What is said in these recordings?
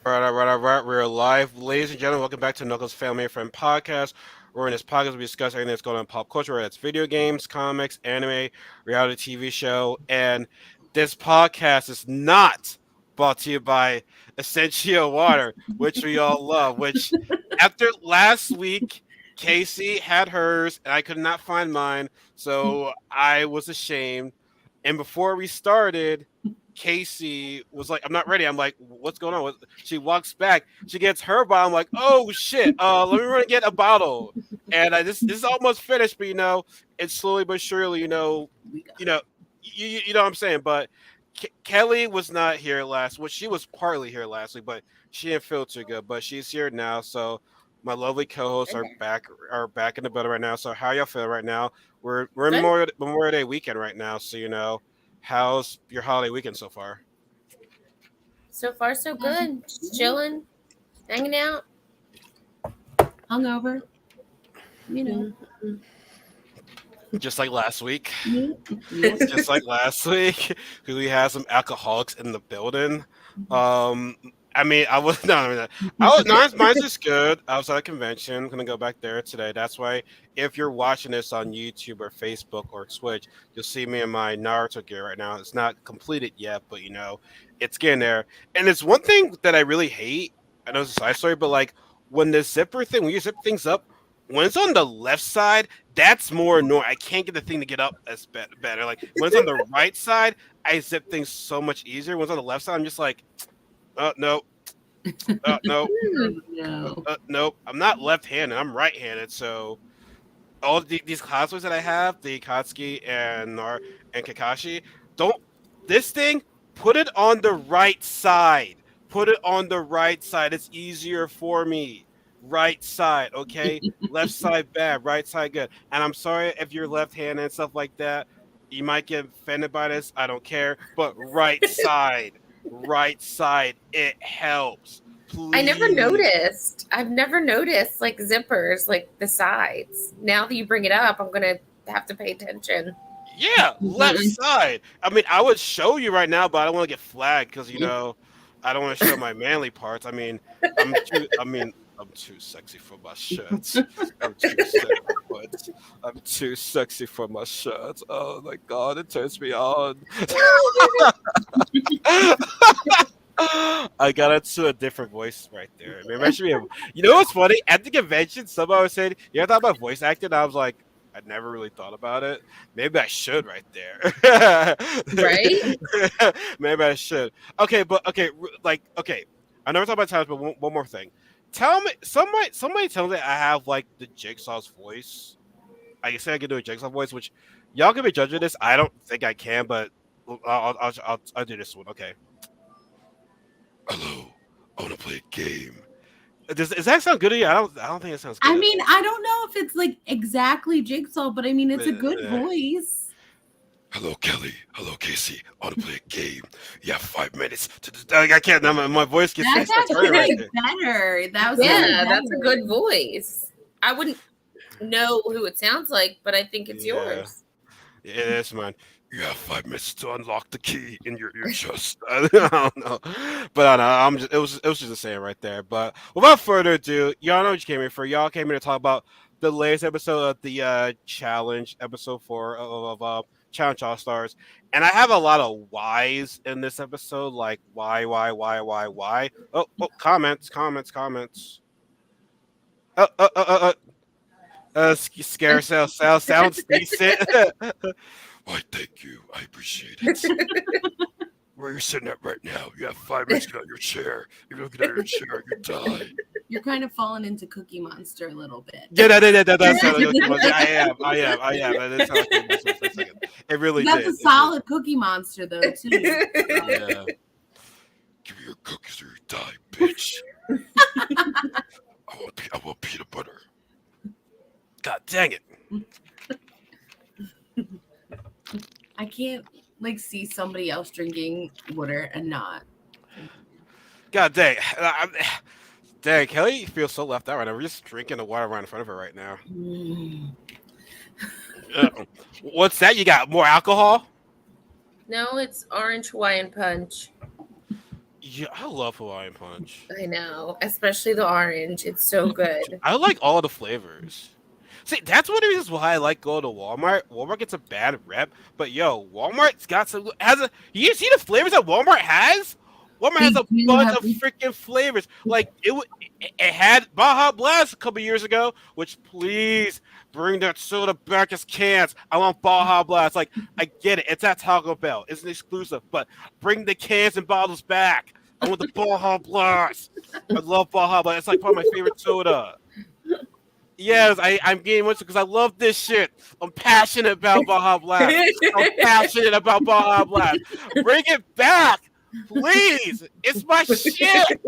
All right. We're live. Ladies and gentlemen, welcome back to Knuckles Family and Friend Podcast. Where in this podcast, we discuss everything that's going on in pop culture, whether it's video games, comics, anime, reality TV show. And this podcast is not brought to you by Essential Water, which we all love. Which, after last week, Casey had hers, and I could not find mine. So I was ashamed. And before we started, Casey was like, "I'm not ready." I'm like, "What's going on?" She walks back. She gets her bottle. I'm like, "Oh shit! Let me run and get a bottle." And this is almost finished, but it's slowly but surely. We got You know, you know what I'm saying. But Kelly was not here last. Well, she was partly here last week, but she didn't feel too good. But she's here now. So my lovely co-hosts Okay. are back in the building right now. So how y'all feeling right now? We're in Good. Memorial Day weekend right now. So how's your holiday weekend so far? So far, so good. Just chilling, hanging out. hungover. You know. Just like last week. Yes. Just like last week, because we had some alcoholics in the building. I mean, I was no, I was mine's just good. I was at a convention. Gonna go back there today. That's why if you're watching this on YouTube or Facebook or Twitch, you'll see me in my Naruto gear right now. It's not completed yet, but it's getting there. And it's one thing that I really hate. I know it's a side story, but like when the zipper thing, when you zip things up, when it's on the left side, that's more annoying. I can't get the thing to get up as better. Like when it's on the right side, I zip things so much easier. When it's on the left side, I'm just like, no, no, No. nope. I'm not left-handed. I'm right-handed. So all these cosplays that I have, the Katsuki and Kakashi, don't this thing. Put it on the right side. Put it on the right side. It's easier for me. Right side, okay. Left side bad. Right side good. And I'm sorry if you're left-handed and stuff like that. You might get offended by this. I don't care. But right side, it helps. I never Please. noticed. I've never noticed like zippers, like the sides. Now that you bring it up, I'm gonna have to pay attention. Yeah, left side. I mean, I would show you right now, but I don't want to get flagged because I don't want to show my manly parts. I'm too sexy for my shirts. I'm too sexy for it. I'm too sexy for my shirts. Oh my god, it turns me on. I got into a different voice right there. I mean, you know what's funny? At the convention, somebody was saying, "You ever thought about voice acting?" And I was like, I never really thought about it. Maybe I should right there. Right? Maybe I should. Okay, but okay. I never thought about times, but one more thing. Tell me, somebody tell me I have like the Jigsaw's voice. I say I can do a Jigsaw voice, which y'all can be judging this. I don't think I can, but I'll do this one. Okay. Hello, I want to play a game. Does that sound good to you? I don't think it sounds good. I mean, I don't know if it's like exactly Jigsaw, but I mean, it's a good voice. Hello, Kelly. Hello, Kasey. I want to play a game. You have 5 minutes. I can't. My voice gets That's started right actually there. better. That was Yeah, better. that's a good voice. I wouldn't know who it sounds like, but I think it's Yeah. yours. It is mine. You have 5 minutes to unlock the key in your chest. I don't know, but I know it was just a saying right there. But without further ado, y'all know what you came here for. Y'all came here to talk about the latest episode of the challenge, episode 4 of Challenge All Stars, and I have a lot of whys in this episode, like why. Comments. Scare sounds decent. Why, thank you. I appreciate it. Where you're sitting at right now, you have 5 minutes to get out of your chair. You're gonna get out of your chair, you die. You're kind of falling into Cookie Monster a little bit. Yeah, that's how I am. That sounds like Cookie Monster for a second. It really That's did. a solid Cookie Monster, though, too. Yeah. Give me your cookies or you die, bitch. I want peanut butter. God dang it. I can't like see somebody else drinking water and not. God dang. Dang, Kelly feels so left out right now. We're just drinking the water right in front of her right now. What's that? You got more alcohol? No, it's orange Hawaiian punch. Yeah, I love Hawaiian Punch. I know, especially the orange. It's so good. I like all the flavors. See, that's one of the reasons why I like going to Walmart. Walmart gets a bad rep, but yo, Walmart's got some has a. You see the flavors that Walmart has? Walmart has They a do bunch have. of freaking flavors. Like it had Baja Blast a couple years ago. Which please bring that soda back as cans. I want Baja Blast. Like I get it, it's at Taco Bell. It's an exclusive, but bring the cans and bottles back. I want the Baja Blast. I love Baja Blast. It's like part of my favorite soda. Yes, I'm getting much because I love this shit. I'm passionate about Baja Blast. I'm passionate about Baja Blast. Bring it back, please. It's my shit. Shit!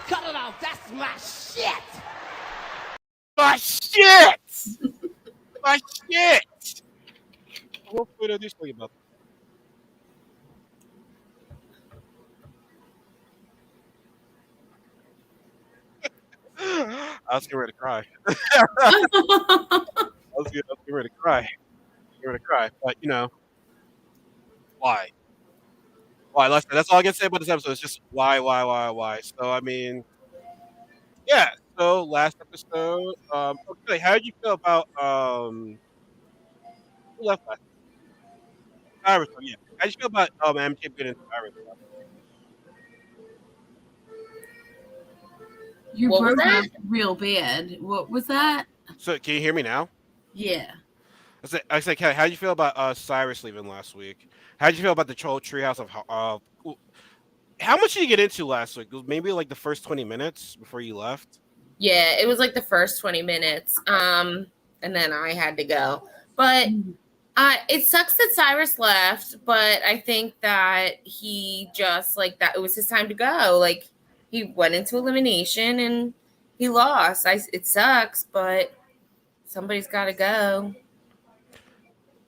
Cut it out. That's my shit. My shit. My shit. Hopefully they'll do something about that. I was getting ready to cry. I was getting ready to cry. Getting ready to cry. But you know why? Why? That's all I can say about this episode. It's just why? So I mean, yeah. So last episode, okay. How did you feel about who left last? Cyrus. Oh, yeah. How did you feel about MJ being in Cyrus? You What was broke that? up real bad. What was that? So can you hear me now? Yeah. I said, Kelly, how did you feel about Cyrus leaving last week? How did you feel about the troll treehouse of how much did you get into last week? Maybe like the first 20 minutes before you left. Yeah, it was like the first 20 minutes. And then I had to go. But it sucks that Cyrus left, but I think that he just like that it was his time to go. Like he went into elimination and he lost. It sucks, but somebody's got to go.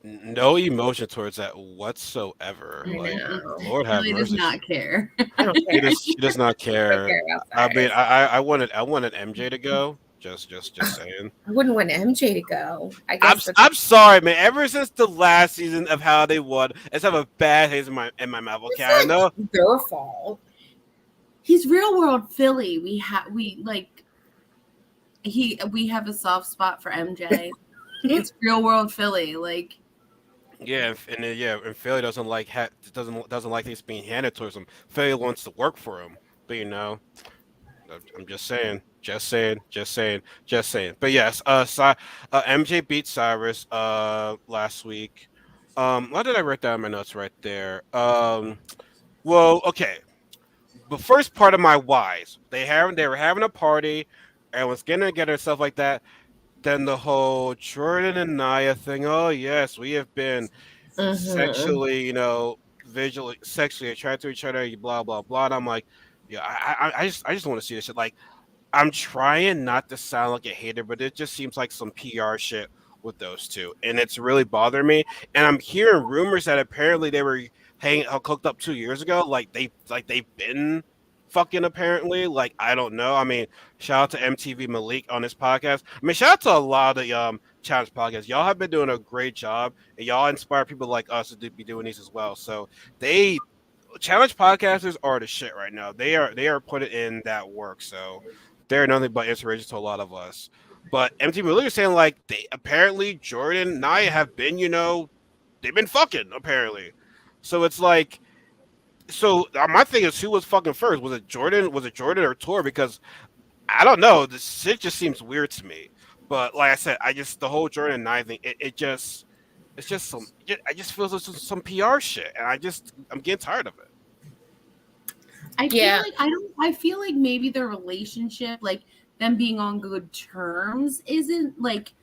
No emotion towards that whatsoever. I Like, know. Lord have Kelly does mercy. not care. I don't She care. does not I don't care. care about I mean, Cyrus. I wanted MJ to go. Just saying. I wouldn't want MJ to go. I I'm guess I'm sorry, man. Ever since the last season of how they won, it's have a bad taste in my mouth. Okay, I it's know. not their fault. He's real world Philly. We have a soft spot for MJ. It's real world Philly. Like Yeah, and Philly doesn't like doesn't like things being handed towards him. Philly wants to work for him, but you know, I'm just saying. But yes, MJ beat Cyrus last week. What did I write down in my notes right there? Well, okay. The first part of my whys, they were having a party, and was getting together and stuff like that. Then the whole Jordan and Naya thing. Oh yes, we have been sexually, visually, sexually attracted to each other. Blah blah blah. And I'm like, yeah, I just want to see this shit. Like, I'm trying not to sound like a hater, but it just seems like some PR shit with those two, and it's really bothering me. And I'm hearing rumors that apparently they were hanging hooked up 2 years ago. They've been fucking apparently. Like I don't know. I mean, shout out to MTV Malik on this podcast. I mean, shout out to a lot of the challenge podcasts. Y'all have been doing a great job, and y'all inspire people like us to be doing these as well. So they challenge podcasters are the shit right now. They are putting in that work. So they're nothing but inspiration to a lot of us. But MTV Malik is saying like they apparently Jordan and Nia have been, they've been fucking apparently. So it's like, my thing is, who was fucking first? Was it Jordan? Was it Jordan or Tor? Because I don't know. This shit just seems weird to me. But like I said, the whole Jordan and Nia thing. It's just I just feel like some PR shit, and I'm getting tired of it. Yeah. I feel like maybe their relationship, like them being on good terms, isn't like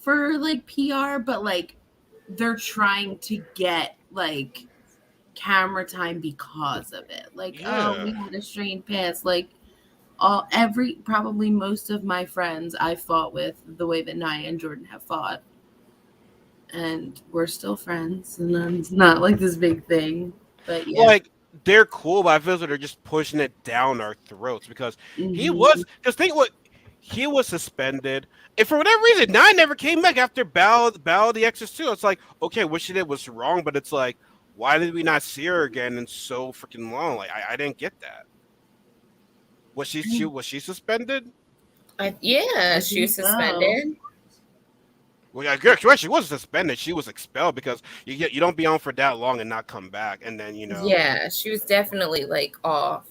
for like PR, but like they're trying to get like camera time because of it. Like, oh, we Yeah. had a strained past. Like probably most of my friends I fought with the way that Nia and Jordan have fought. And we're still friends, and then it's not like this big thing. But yeah. Like they're cool, but I feel like they're just pushing it down our throats because think what he was suspended, and for whatever reason, Nine never came back after Battle of the Exes too. It's like, okay, what she did was wrong, but it's like, why did we not see her again in so freaking long? Like I didn't get that. Was she suspended? Yeah, I she think was so. suspended. Well, yeah, she wasn't suspended. She was expelled because you don't be on for that long and not come back, and then Yeah, she was definitely like off.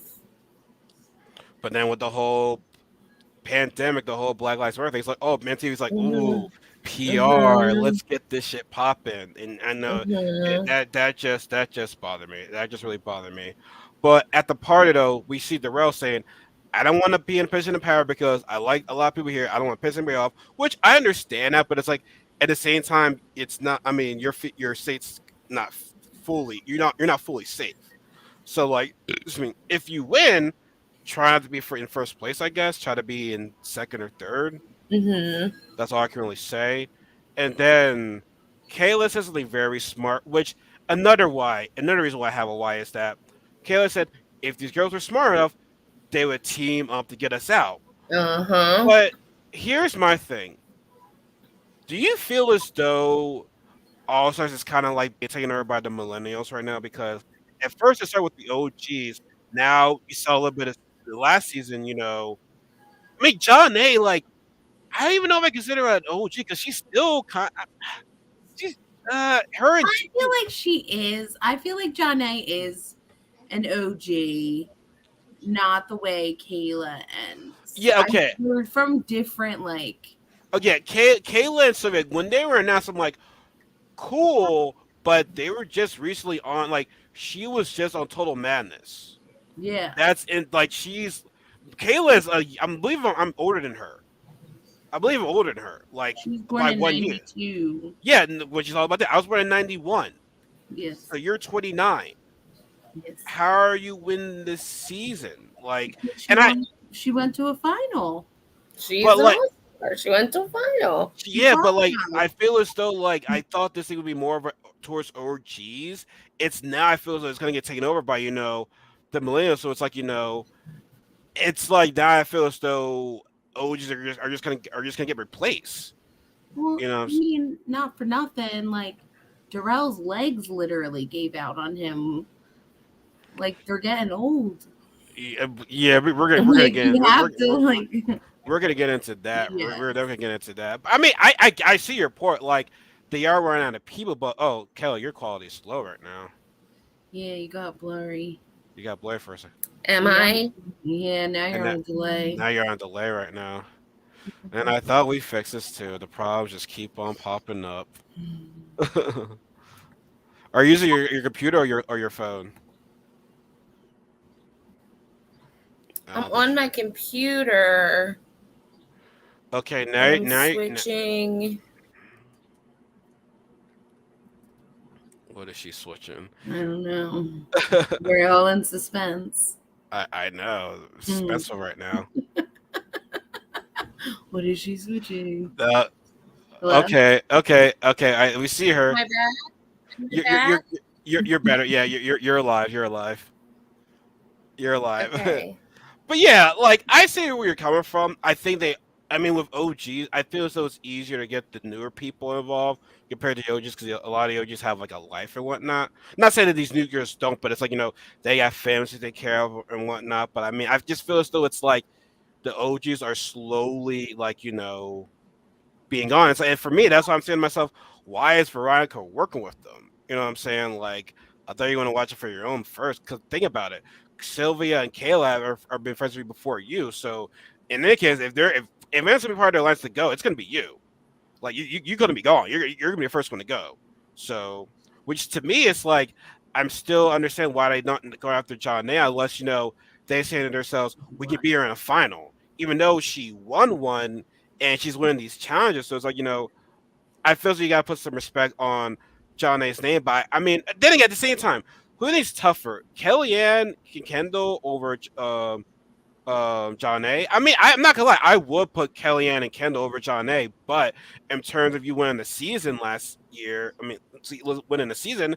But then with the whole pandemic, the whole Black Lives Matter thing, it's like, oh, man, TV's like, ooh, Mhm. PR, Mhm. let's get this shit popping, and I know Mhm. that just bothered me. That just really bothered me. But at the party though, we see Darrell saying, "I don't want to be in a position of power because I like a lot of people here. I don't want to piss anybody off," which I understand that, but it's like at the same time, it's not. I mean, your state's not fully. You're not fully safe. So like, I mean, if you win, try not to be in first place. I guess try to be in second or third. Mhm. That's all I can really say. And then Kayla says something very smart, which another reason why I have a why is that Kayla said if these girls were smart enough, they would team up to get us out. Uh-huh. But here's my thing: do you feel as though All Stars is kind of like being taken over by the millennials right now? Because at first it started with the OGs. Now you saw a little bit of the last season. I mean, John A. Like I don't even know if I consider her an OG because she's still kind. She's her and I feel like she is. I feel like Janae is an OG, not the way Kayla and yeah, okay. we're from different Okay, Kayla and Sylvia, when they were announced, I'm like, cool, but they were just recently on, like, she was just on Total Madness. yeah. That's in, like, Kayla is, I'm older than her. I believe I'm older than her, like, She's born by in 1 year. 92. Yeah, when she's all about that. I was born in 91. So Yes. you're 29. Yes. How are you winning this season? Like, She and I, won she went to a final. She's but an like, all-star. She went to final. She yeah, but like qualified. I feel as though like I thought this thing would be more of a towards OGs. It's now I feel as though it's gonna get taken over by the millennials. So it's like it's like now I feel as though OGs are just gonna get replaced. Well, You know, I mean, not for nothing. Like Darrell's legs literally gave out on him. Like they're getting old. yeah, we're gonna Like get you we're, have we're, to we're, we're like we're gonna get into that. yeah. We're definitely gonna get into that. I mean, I see your point. Like they are running out of people, but oh, Kelly, your quality is slow right now. Yeah, you got blurry. You got blurry for a second, Am Yeah. I? Yeah, now and you're on delay. now you're on delay right now. And I thought we fixed this too. The problems just keep on popping up. Are you using your computer or your phone? I'm This, on my computer. okay, And now I'm switching. what is she switching? I don't know. We're all in suspense. I know Hmm. suspenseful right now. What is she switching? Uh, Hello? okay. We see her. Am I back? Am I You're you're you're back? you're better. Yeah, you're alive. You're alive. You're alive. Okay. But yeah, like I see where you're coming from. I mean, with OGs, I feel as though it's easier to get the newer people involved compared to OGs because a lot of OGs have like a life and whatnot. Not saying that these new girls don't, but it's like they have families to take care of and whatnot. But I mean, I just feel as though it's like the OGs are slowly like being gone. And for me, that's why I'm saying to myself, why is Veronica working with them? You know what I'm saying? Like, I thought you want to watch it for your own first. Because think about it, Sylvia and Kayla are been friends with you before you. So in their case, if it's gonna be part of their lives to go, it's gonna be you. Like you're gonna be gone. You're gonna be the first one to go. So, which to me, it's like I'm still understand why they not go after John now, unless they say to themselves, we can beat her in a final, even though she won one and she's winning these challenges. So it's like I feel so you gotta put some respect on John A's name. But I mean, then again, at the same time, who thinks tougher, Kellyanne Kendall over John A? I mean, I'm not gonna lie, I would put Kellyanne and Kendall over John A. But in terms of you winning the season last year, I mean, winning the season,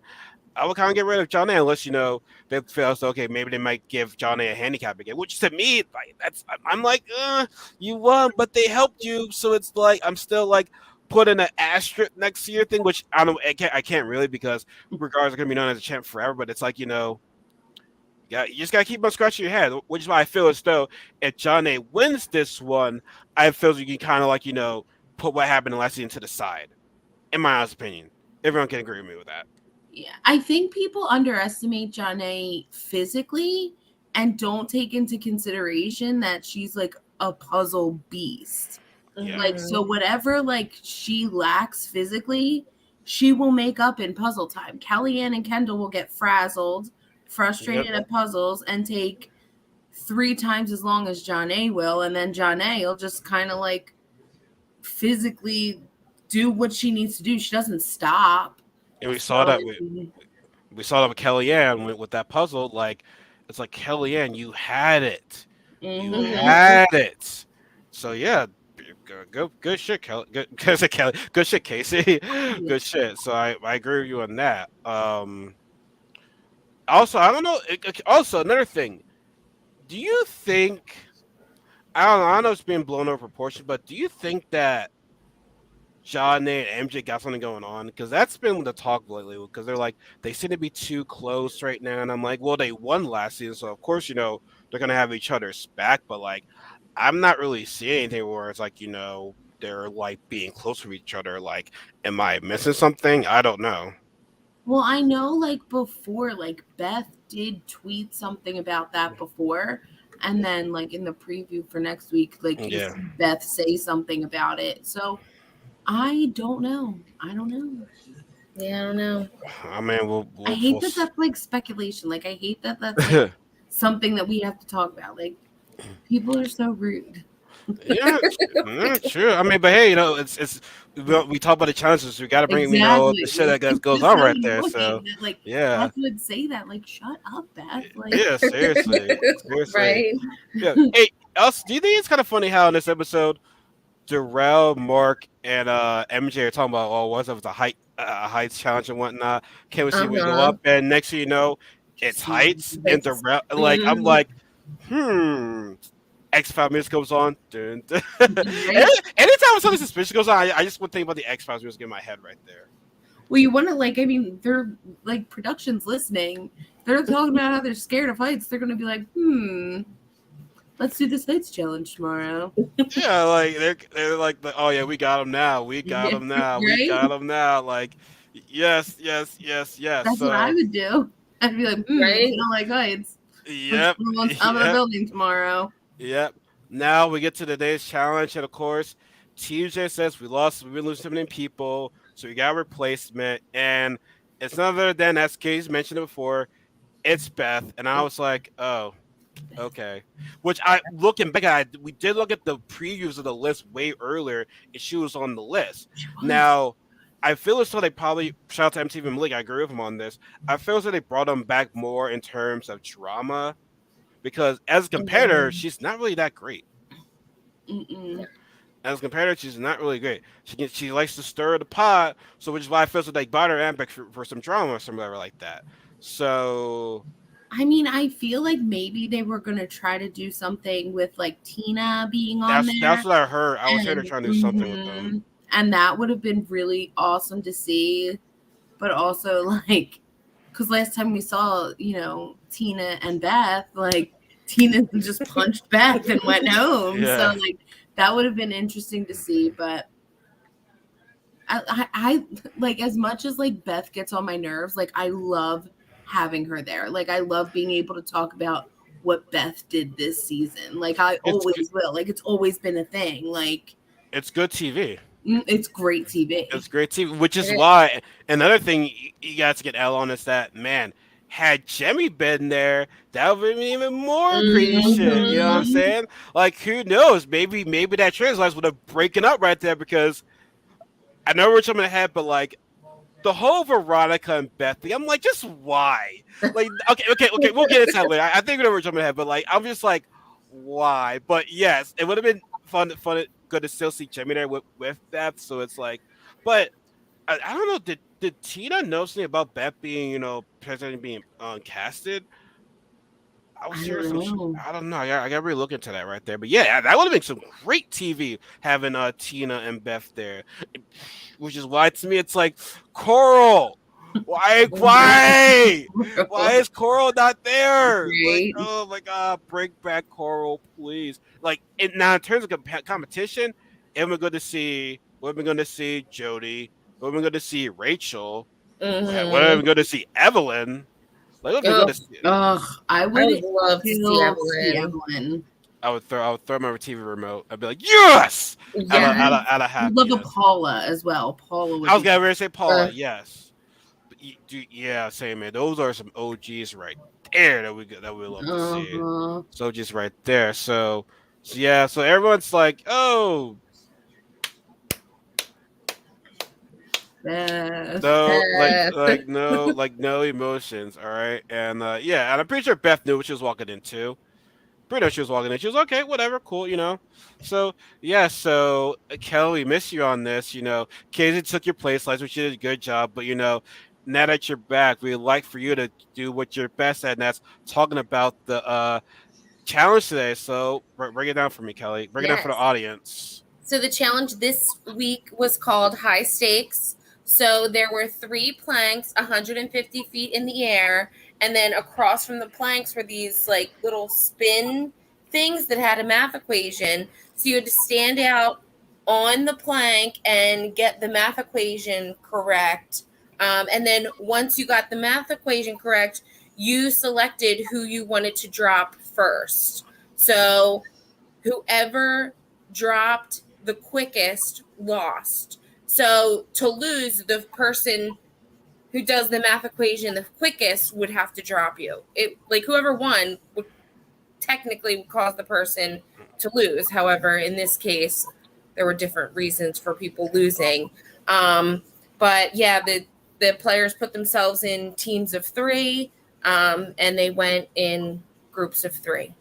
I would kind of get rid of John A. Unless they feel so okay, maybe they might give John A handicap again. Which to me, like I'm like, you won, but they helped you, so it's like I'm still like put in an asterisk next to your thing, which I don't know, I can't really because regardless, are gonna be known as a champ forever. But it's like you just gotta keep on scratching your head, which is why I feel as though if John A wins this one, I feel as you can kind of put what happened in last season to the side. In my honest opinion, everyone can agree with me with that. Yeah, I think people underestimate Janae physically and don't take into consideration that she's like a puzzle beast. Yeah. Like, so whatever like she lacks physically, she will make up in puzzle time. Kellyanne and Kendall will get frazzled, frustrated at puzzles, and take 3 times as long as Janae will, and then Janae will just kind of like physically do what she needs to do. She doesn't stop. And we saw that with Kellyanne with that puzzle. Like, it's like, Kellyanne, you had it. You had it. So yeah, good shit, Kelly. Good shit, Kasey. Good shit. So I agree with you on that. Also, I don't know. Also, another thing. Do you think? I don't know. It's being blown over proportion, but do you think that John and MJ got something going on? Because that's been the talk lately. Because they seem to be too close right now, and I'm like, well, they won last season, so of course they're gonna have each other's back. But like, I'm not really seeing anything where it's like they're like being close with each other. Like, am I missing something? I don't know. Well, I know like before, like Beth did tweet something about that before. And then like in the preview for next week, like you see Beth say something about it. So I don't know. Yeah, I don't know. I mean, I hate that that's like speculation. Like I hate that that's like something that we have to talk about. Like people are so rude. Yeah, true. I mean, but hey, it's we talk about the challenges. We got to bring the shit that goes on right there. So like, yeah, Beth would say that. Like, shut up, Beth. Like, yeah, seriously. Right? Yeah. Hey, else, do you think it's kind of funny how in this episode, Darrell, Mark, and MJ are talking about what's up with the heights challenge and whatnot? Can't we see we go up? And next thing you know, it's heights and Darrell. Like I'm like, X-Files music goes on. Dun, dun. Anytime something suspicious goes on, I just would think about the X-Files music in my head right there. Well, you want to they're like production's listening. They're talking about how they're scared of heights. They're going to be like, let's do this heights challenge tomorrow. Yeah, like they're like, oh yeah, we got him now. We got him now. Right? We got him now. Like, yes. That's what I would do. I'd be like, right? You don't like heights. Yep. On top of the building tomorrow. Yep. Now we get to today's challenge, and of course, TJ says we've been losing too many people, so we got a replacement, and it's none other than, as Kasey mentioned it before, it's Beth, and I was like, oh, okay. Which looking back, we did look at the previews of the list way earlier, and she was on the list. Now, I feel as though they probably, shout out to MTV and Malik, I agree with him on this. I feel as though they brought them back more in terms of drama. Because as a competitor, she's not really that great. As a competitor, she's not really great. She likes to stir the pot, so which is why I feel so they brought her back for some drama or something like that. So, I mean, I feel like maybe they were gonna try to do something with like Tina being on there. That's what I heard. I was hearing her trying to do something with them, and that would have been really awesome to see. But also, like, because last time we saw, Tina and Beth, like Tina just punched Beth and went home. Yeah. So like that would have been interesting to see. But I like, as much as like Beth gets on my nerves, like I love having her there. Like I love being able to talk about what Beth did this season. Like I always will. Like it's always been a thing. Like it's good TV. It's great TV. It's great TV, which is why another thing you got to get L on is that, man, had Jemmy been there, that would have been even more crazy shit. You know what I'm saying? Like, who knows? Maybe that translates would have broken up right there, because I know we're jumping ahead, but like the whole Veronica and Beth thing, I'm like, just why? Like, okay, we'll get into that later. I think we're jumping ahead, but like, I'm just like, why? But yes, it would have been fun, good to still see Jimmy there with Beth. So it's like, but I don't know. Did Tina know something about Beth being, potentially being casted? I was I seriously, don't know. I don't know. I got to really look into that right there. But yeah, that would have been some great TV having Tina and Beth there, which is why to me it's like Coral. Why is Coral not there? Like, Right? oh my god, bring back Coral, please. Like, now in terms of competition, am we going to see? What are we going to see? Jody. What are we going to see? Rachel. What are we Mm-hmm. going to see? Evelyn. Like, what are we going Oh, to see? Ugh, I I would would love to see still see Evelyn. Evelyn. I would throw my TV remote. I'd be like, yes, Yeah. out of I'd love a happiness. Paula as well. Paula would I was be. gonna really say Paula, Uh, yes. But yeah, same man. Those are some OGs right there that we love to see. Uh-huh. So just right there. So yeah. So everyone's like, oh Beth. no, Beth. like no emotions. All right, and yeah, and I'm pretty sure Beth knew what she was walking into. Pretty much she was walking in. She was okay, whatever, cool, you know. So yeah, so Kelly, we miss you on this. You know, Casey took your place, like, which you did a good job. But you know, now that you're back, we'd like for you to do what you're best at, and that's talking about the challenge today. So break it down for me, Kelly. Break it down for the Yes. audience. So the challenge this week was called High Stakes. So there were 3 planks, 150 feet in the air, and then across from the planks were these like little spin things that had a math equation. So you had to stand out on the plank and get the math equation correct. And then once you got the math equation correct, you selected who you wanted to drop first. So whoever dropped the quickest lost. So to lose, the person who does the math equation the quickest would have to drop you. It like whoever won would technically cause the person to lose. However, in this case, there were different reasons for people losing. But yeah, the players put themselves in teams of 3, and they went in groups of 3.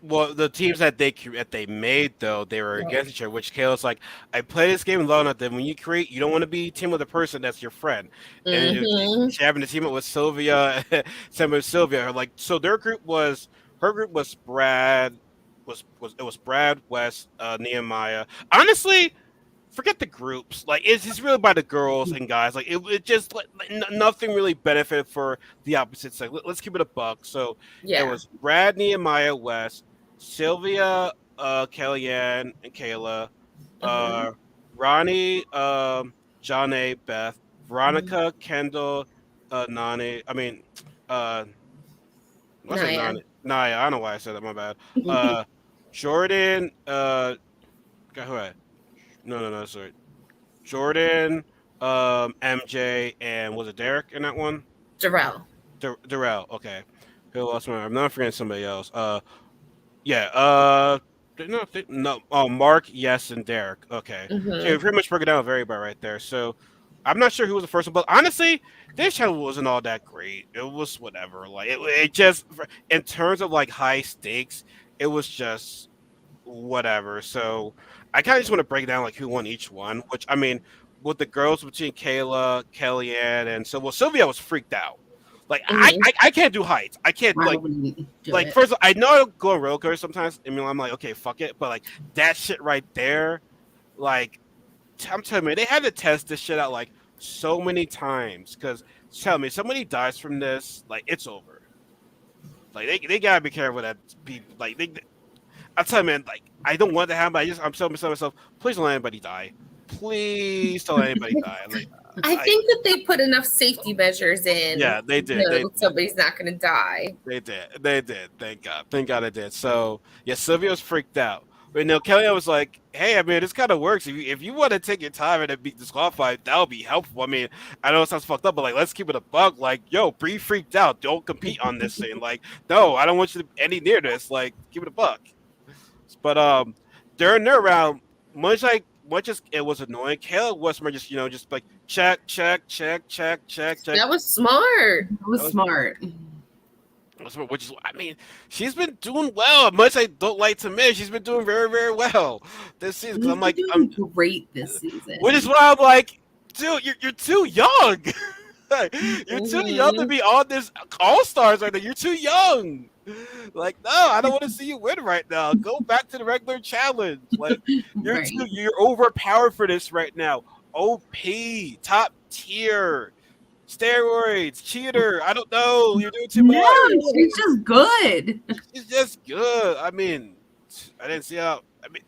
Well, the teams that they made though, they were against each other. Which Kayla's like, I play this game long enough that when you create, you don't want to be team with a person that's your friend. And Mm-hmm. she having to team up with Sylvia, same with Sylvia. Like, so her group was Brad, was Brad, West, Nehemiah. Honestly, forget the groups. Like, it's really by the girls and guys. Like, it just like nothing really benefited for the opposite side. Let's keep it a buck. So Yeah. it was Brad, Nehemiah, West, Sylvia, Kellyanne, and Kayla, Mhm. Ronnie, John A, Beth, Veronica, Kendall, Nani. I mean, what's it, Naya. Nani? Naya. I don't know why I said that. My bad. Jordan. Who I? No. Sorry. Jordan, MJ, and was it Derek in that one? Darrell. Darrell. Okay. Who else? I'm not forgetting somebody else. Yeah. No. Oh, Mark. Yes, and Derek. Okay. So you Mm-hmm. pretty much broke it down very well right there. So I'm not sure who was the first one, but honestly, this channel wasn't all that great. It was whatever. Like it just in terms of like high stakes, it was just whatever. So I kind of just want to break down like who won each one. Which I mean, with the girls between Kayla, Kellyanne, and so Sylvia was freaked out. Like Mhm. I can't do heights. I can't I wouldn't do like it. first of all, I know I go on roller coasters sometimes. I mean, I'm like, okay, fuck it. But like that shit right there, like I'm telling you, they had to test this shit out like so many times. Because tell me, somebody dies from this, like it's over. Like they gotta be careful that people like they. I'm telling you, man, like I don't want that to happen. But I'm telling myself, please don't let anybody die. Please don't let anybody die. Like I think that they put enough safety measures in. yeah, they did. You know, somebody's not going to die. They did. They did. Thank God. Thank God it did. So yeah, Sylvia was freaked out. But no, Kelly was like, "Hey, I mean, this kind of works. If you want to take your time and be disqualified, that would be helpful. I mean, I know it sounds fucked up, but like, let's keep it a buck. Like, yo, be freaked out. Don't compete on this thing. Like, no, I don't want you to any near this. Like, keep it a buck." But during their round, much as it was annoying, Kayla was more just just like check. That was smart. It was smart. Which is, I mean, she's been doing well. Much I don't like to admit, she's been doing very, very well this season. Because I'm like, doing great this season. which is why I'm like, dude, you're too young. You're too young to be on this All Stars right now. You're too young. Like, no, I don't want to see you win right now. Go back to the regular challenge. Like, Right. you're overpowered for this right now. OP, top tier, steroids, cheater. I don't know. You're doing too No, much. she's just good. She's just good. I mean, I didn't see how. I mean,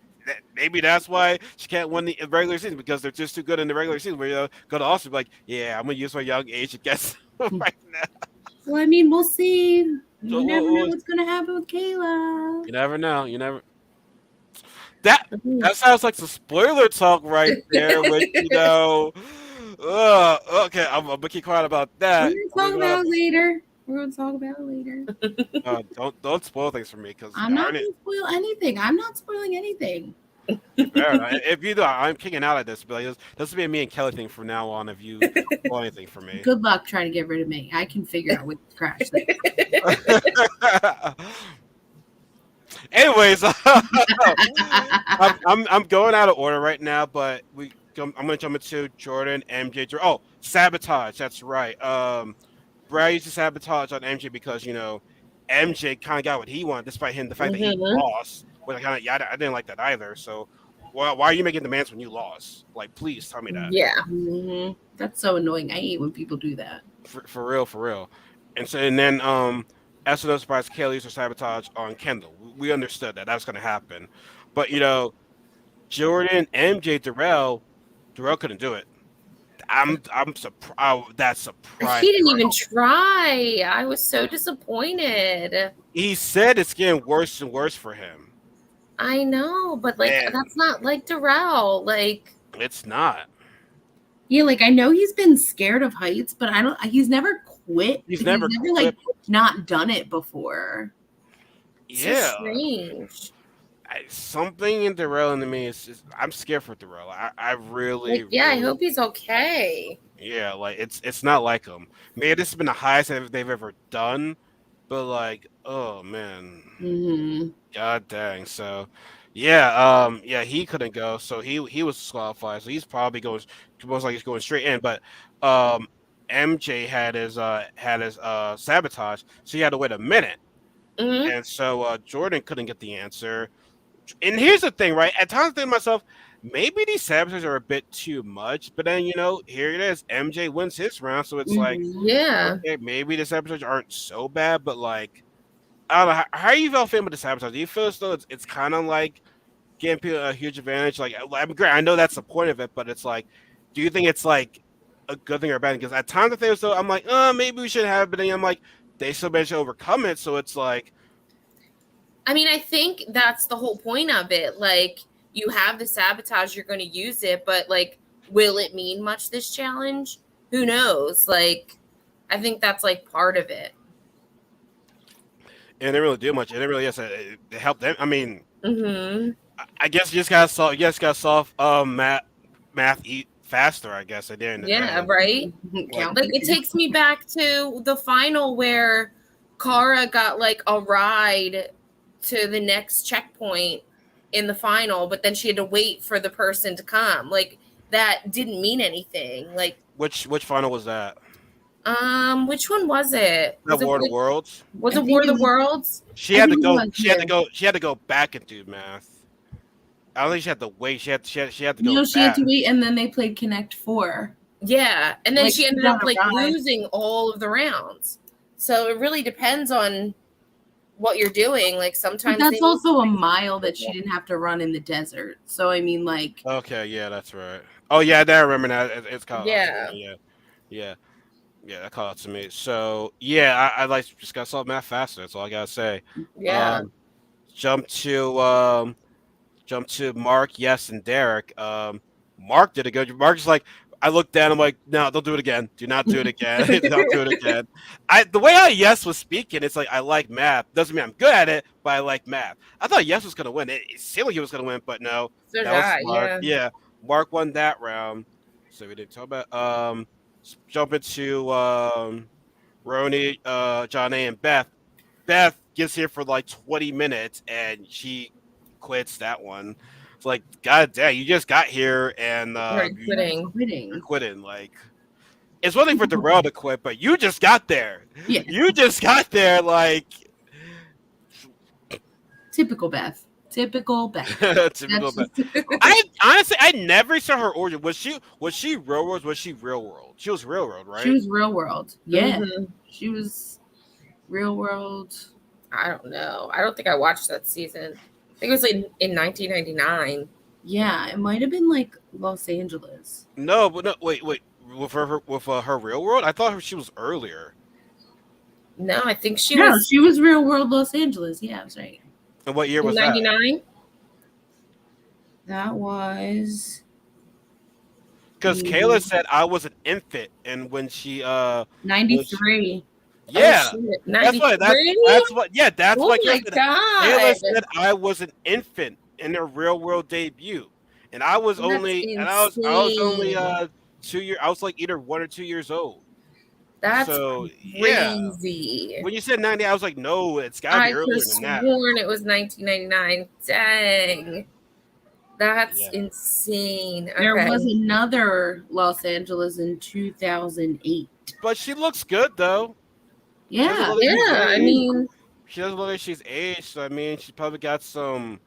maybe that's why she can't win the regular season because they're just too good in the regular season. Where you go to also be like, yeah, I'm gonna use my young age against them right now. Well, I mean, we'll see. You So, never know what's gonna happen with Kayla. you never know. You never. That sounds like some spoiler talk right there. Which okay, I'm gonna keep quiet about that. We're gonna talk about it later. We're gonna talk about it later. Don't spoil things for me because I'm not gonna spoil anything. I'm not spoiling anything. If you do, I'm kicking out at this. But like, this will be a me and Kelly thing from now on. If you spoil anything for me, Good luck trying to get rid of me. I can figure out what crashed. Anyways, I'm going out of order right now, but I'm gonna jump into Jordan, MJ. Oh, sabotage. That's right. Brad used to sabotage on MJ because MJ kind of got what he wanted, despite the fact that he lost. Which I didn't like that either. So, why are you making demands when you lost? Like, please tell me that. Yeah. Mm-hmm. That's so annoying. I hate when people do that. For real. And then as to no surprise, Kelly used to sabotage on Kendall. We understood that was going to happen, but Jordan, MJ, Darrell couldn't do it. I'm surprised. That's surprising. He didn't even try. I was so disappointed. He said it's getting worse and worse for him. I know, but that's not like Darrell. Like, it's not. Yeah, like I know he's been scared of heights, but he's never quit. He's never quit. Like not done it before. Yeah. So strange. Something in Darrell and me is just, I'm scared for Darrell. I really, I hope he's okay. Yeah, like it's not like him. Maybe this has been the highest they've ever done, but like, oh man, god dang. So, yeah, he couldn't go, so he was disqualified. So he's probably most likely going straight in. But MJ had his sabotage, so he had to wait a minute, and so Jordan couldn't get the answer. And here's the thing, right? At times I think to myself, maybe these sabotages are a bit too much, but then here it is. MJ wins his round, so it's like, okay, maybe the sabotages aren't so bad, but like, I don't know. How you feel feeling with the sabotage? Do you feel as though it's kind of like giving people a huge advantage? Like, I'm great. I know that's the point of it, but it's like, do you think it's like a good thing or a bad thing? Because at times I think so, I'm like, maybe we should have it, but then I'm like, they still managed to overcome it, so it's like. I mean, I think that's the whole point of it. Like, you have the sabotage, you're going to use it, but like, will it mean much this challenge? Who knows? Like, I think that's like part of it. It didn't really do much. It didn't really it helped them. I mean, I guess you just gotta solve math eat faster. I guess at the end of the day. Right. Like, it takes me back to the final where Cara got like a ride to the next checkpoint in the final, but then she had to wait for the person to come. Like, that didn't mean anything. Like, which final was that? Which one was it? Was War of the Worlds? Was it War of the Worlds? She had to go back and do math. I don't think she had to wait. She had to go. She had to wait, and then they played Connect 4. Yeah, and then like, she ended up like losing all of the rounds. So it really depends on what you're doing. Like, sometimes but that's also a mile that she didn't have to run in the desert. So I mean, like, okay, yeah, that's right. Oh yeah, I remember that. It's called yeah, that called out to me. So yeah, I like just got to solve math faster. That's all I gotta say. Yeah. Jump to Mark, Yes, and Derek. Mark did a good. Mark's like, I looked down. I'm like, no, don't do it again. Do not do it again. Don't do it again. The way Yes was speaking, it's like, I like math. Doesn't mean I'm good at it, but I like math. I thought Yes was gonna win. It seemed like he was gonna win, but no. So that was Mark. Yeah, Mark won that round. So we didn't talk about. Jump into Roni, John A, and Beth. Beth gets here for like 20 minutes and she quits that one. It's like, god damn, you just got here and you're quitting. You're quitting. Like, it's one thing for Darrell to quit, but you just got there. Yeah. You just got there, like Typical Beth. Typical Beth. typical. That's Beth. just- I honestly, I never saw her origin. Was she real world? Was she real world? She was real world, right? She was Real World. Yeah. Mhm. She was Real World. I don't know. I don't think I watched that season. I think it was like in 1999. Yeah, it might have been like Los Angeles. No, but no, wait. With her real world, I thought she was earlier. No, I think she No, was she was Real World Los Angeles. Yeah, that's right. And what year in was that? 99. That was Because Kayla said I was an infant, and when she 93. yeah, Oh, shit. that's what 93? that's what yeah that's Oh what my Kayla god. said I was an infant in her real world debut, and I was That's only I was only insane. 2 years. I was like either 1 or 2 years old. That's So yeah, crazy. when you said 90, I was like, no, it's gotta I be could earlier have than that. sworn it was 1999. Dang. That's Yeah. insane. There Okay. was another Los Angeles in 2008. But she looks good though. Yeah. look- Yeah, I mean, She doesn't look like she's aged. So, I mean, she probably got some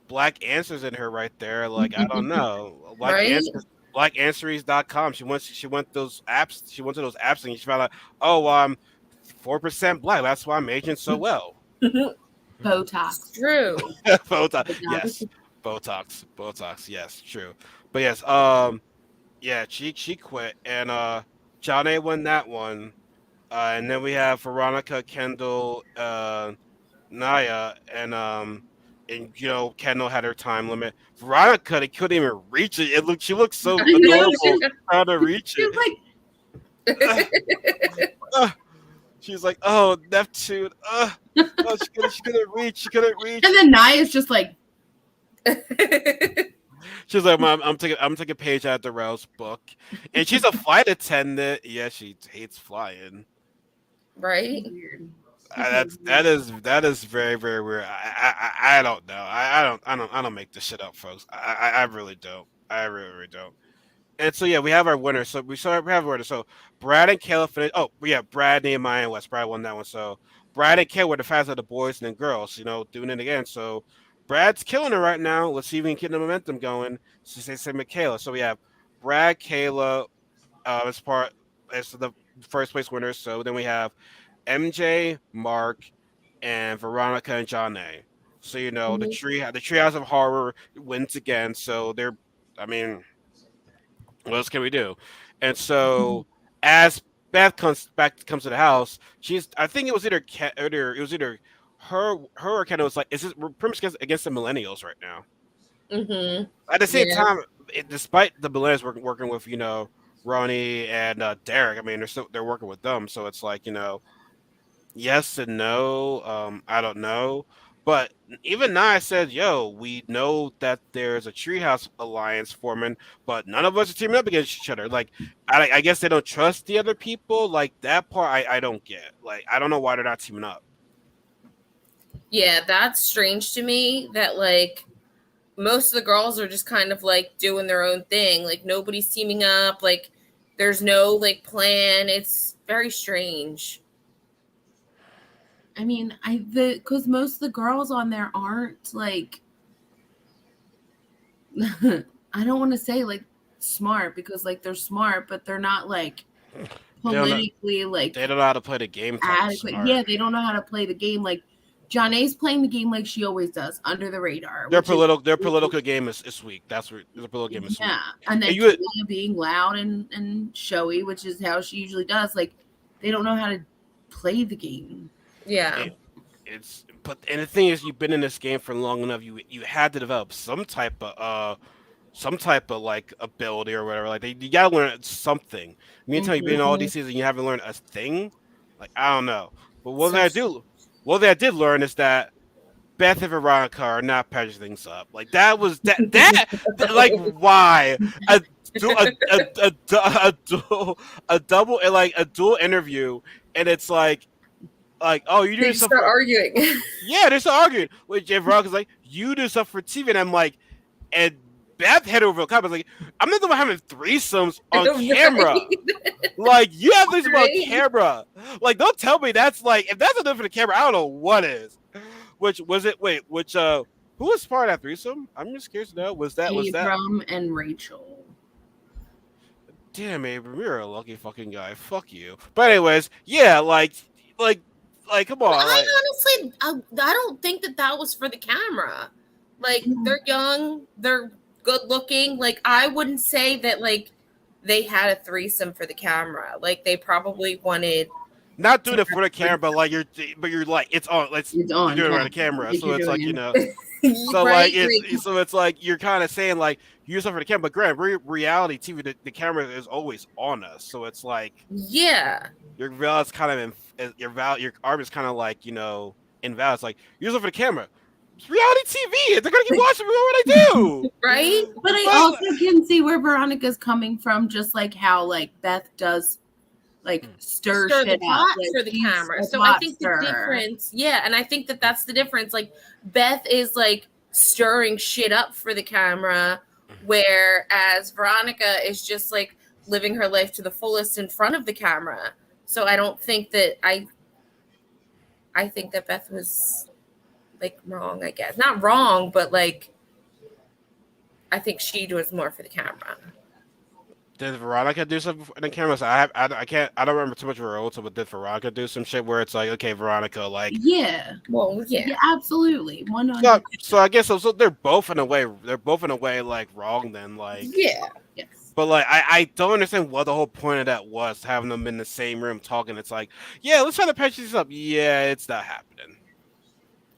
black answers in her right there. Like I don't know, black Right? answers, blackanswers.com. She went those apps. She went to those apps and she found out, oh, I'm 4% black. That's why I'm aging so well. Botox. true. Botox, yes. Botox, yes, true. But yes, yeah, she quit, and John A won that one, and then we have Veronica, Kendall, Naya, and you know, Kendall had her time limit. Veronica, they couldn't even reach it. She looked so I know, adorable trying to reach She was it. like, She's like, oh, Neptune, oh, she couldn't reach. and then Naya's just like, She's like, Mom, I'm taking a page out of Darrell's book, and she's a flight attendant. Yeah, she hates flying. Right? weird. That is very very weird. I don't know. I don't make this shit up, folks. I really don't. I really don't. And so yeah, we have our winner. So we have a winner. So Brad and Kayla finished. Oh yeah, Brad, Nehemiah, and West. Brad won that one. So Brad and Kayla were the fastest of the boys and the girls. You know, doing it again. So Brad's killing it right now. Let's see if we can get the momentum going. So same with Kayla. So we have Brad, Kayla, as the first place winners. So then we have MJ, Mark, and Veronica and John A. So you know the Treehouse of Horror wins again. So they're, I mean, what else can we do? And so as Beth comes to the house, I think it was either her or Kendall was like, is this we're pretty much against the millennials right now. Mm-hmm. At the same Yeah. time, despite the millennials working with, you know, Ronnie and Derek, I mean they're working with them, so it's like, you know, yes and no. I don't know. But even now, I said, "Yo, we know that there's a Treehouse alliance forming, but none of us are teaming up against each other. Like, I guess they don't trust the other people. Like that part, I don't get. Like, I don't know why they're not teaming up. Yeah, that's strange to me that like most of the girls are just kind of like doing their own thing. Like nobody's teaming up. Like there's no like plan. It's very strange. I mean, because most of the girls on there aren't like, I don't want to say like smart, because like they're smart, but they're not like politically like They don't know how to play the game. type of adequate. smart. Yeah, they don't know how to play the game. Like John A's playing the game like she always does, under the radar. Their which is- political game is weak. That's what their political game is. yeah, and then And you- Kayla being loud and showy, which is how she usually does. Like they don't know how to play the game. Yeah. And the thing is, you've been in this game for long enough. You had to develop some type of like ability or whatever. Like you gotta learn something. Meantime, you've been in all these seasons, and you haven't learned a thing. Like I don't know. But one thing I did learn is that Beth and Veronica are not patching things up. Like that was that like why a double like a dual interview, and it's like oh, you They do stuff start for, arguing. yeah, they're still arguing. Which Veronica's like, you do stuff for TV, and I'm like, and Beth had over a couple. Like, I'm not the one having threesomes on Right. camera. Like, you have threesomes Right. on camera. Like, don't tell me that's like, if that's enough for the camera, I don't know what is. Which was it? Wait, which who was part of that threesome? I'm just curious to know. Was that? Abram and Rachel. Damn, Abram, you're a lucky fucking guy. Fuck you. But anyways, yeah, like, come on. I honestly, I don't think that was for the camera. Like, they're young, they're good looking. Like, I wouldn't say that like they had a threesome for the camera. Like, they probably wanted. Not doing it for the camera, but like you're like it's on. It's on. You're doing it on the camera, Like so it's like so Right, it's like you're kind of saying like use it for the camera. But granted, reality TV, the camera is always on us, so it's like yeah, your valve is kind of your arm is kind of like invalid. It's like use it for the camera. It's reality TV. They're gonna keep watching me what I do, right. But I also can see where Veronica's coming from, just like how like Beth does. Like stir the shit pot up for the she's camera. a So I pot think stirrer. the difference, and I think that's the difference. Like Beth is like stirring shit up for the camera, whereas Veronica is just like living her life to the fullest in front of the camera. So I don't think that I think that Beth was like wrong, I guess. Not wrong, but like I think she was more for the camera. Did Veronica do something in the camera? So I don't remember too much of her old stuff, but did Veronica do some shit where it's like, okay, Veronica, like, yeah, well, yeah, absolutely, 100%. So I guess so they're both in a way like wrong then, like, yeah, Yes. but like I don't understand what the whole point of that was, having them in the same room talking. It's like, yeah, let's try to patch this up. Yeah, it's not happening.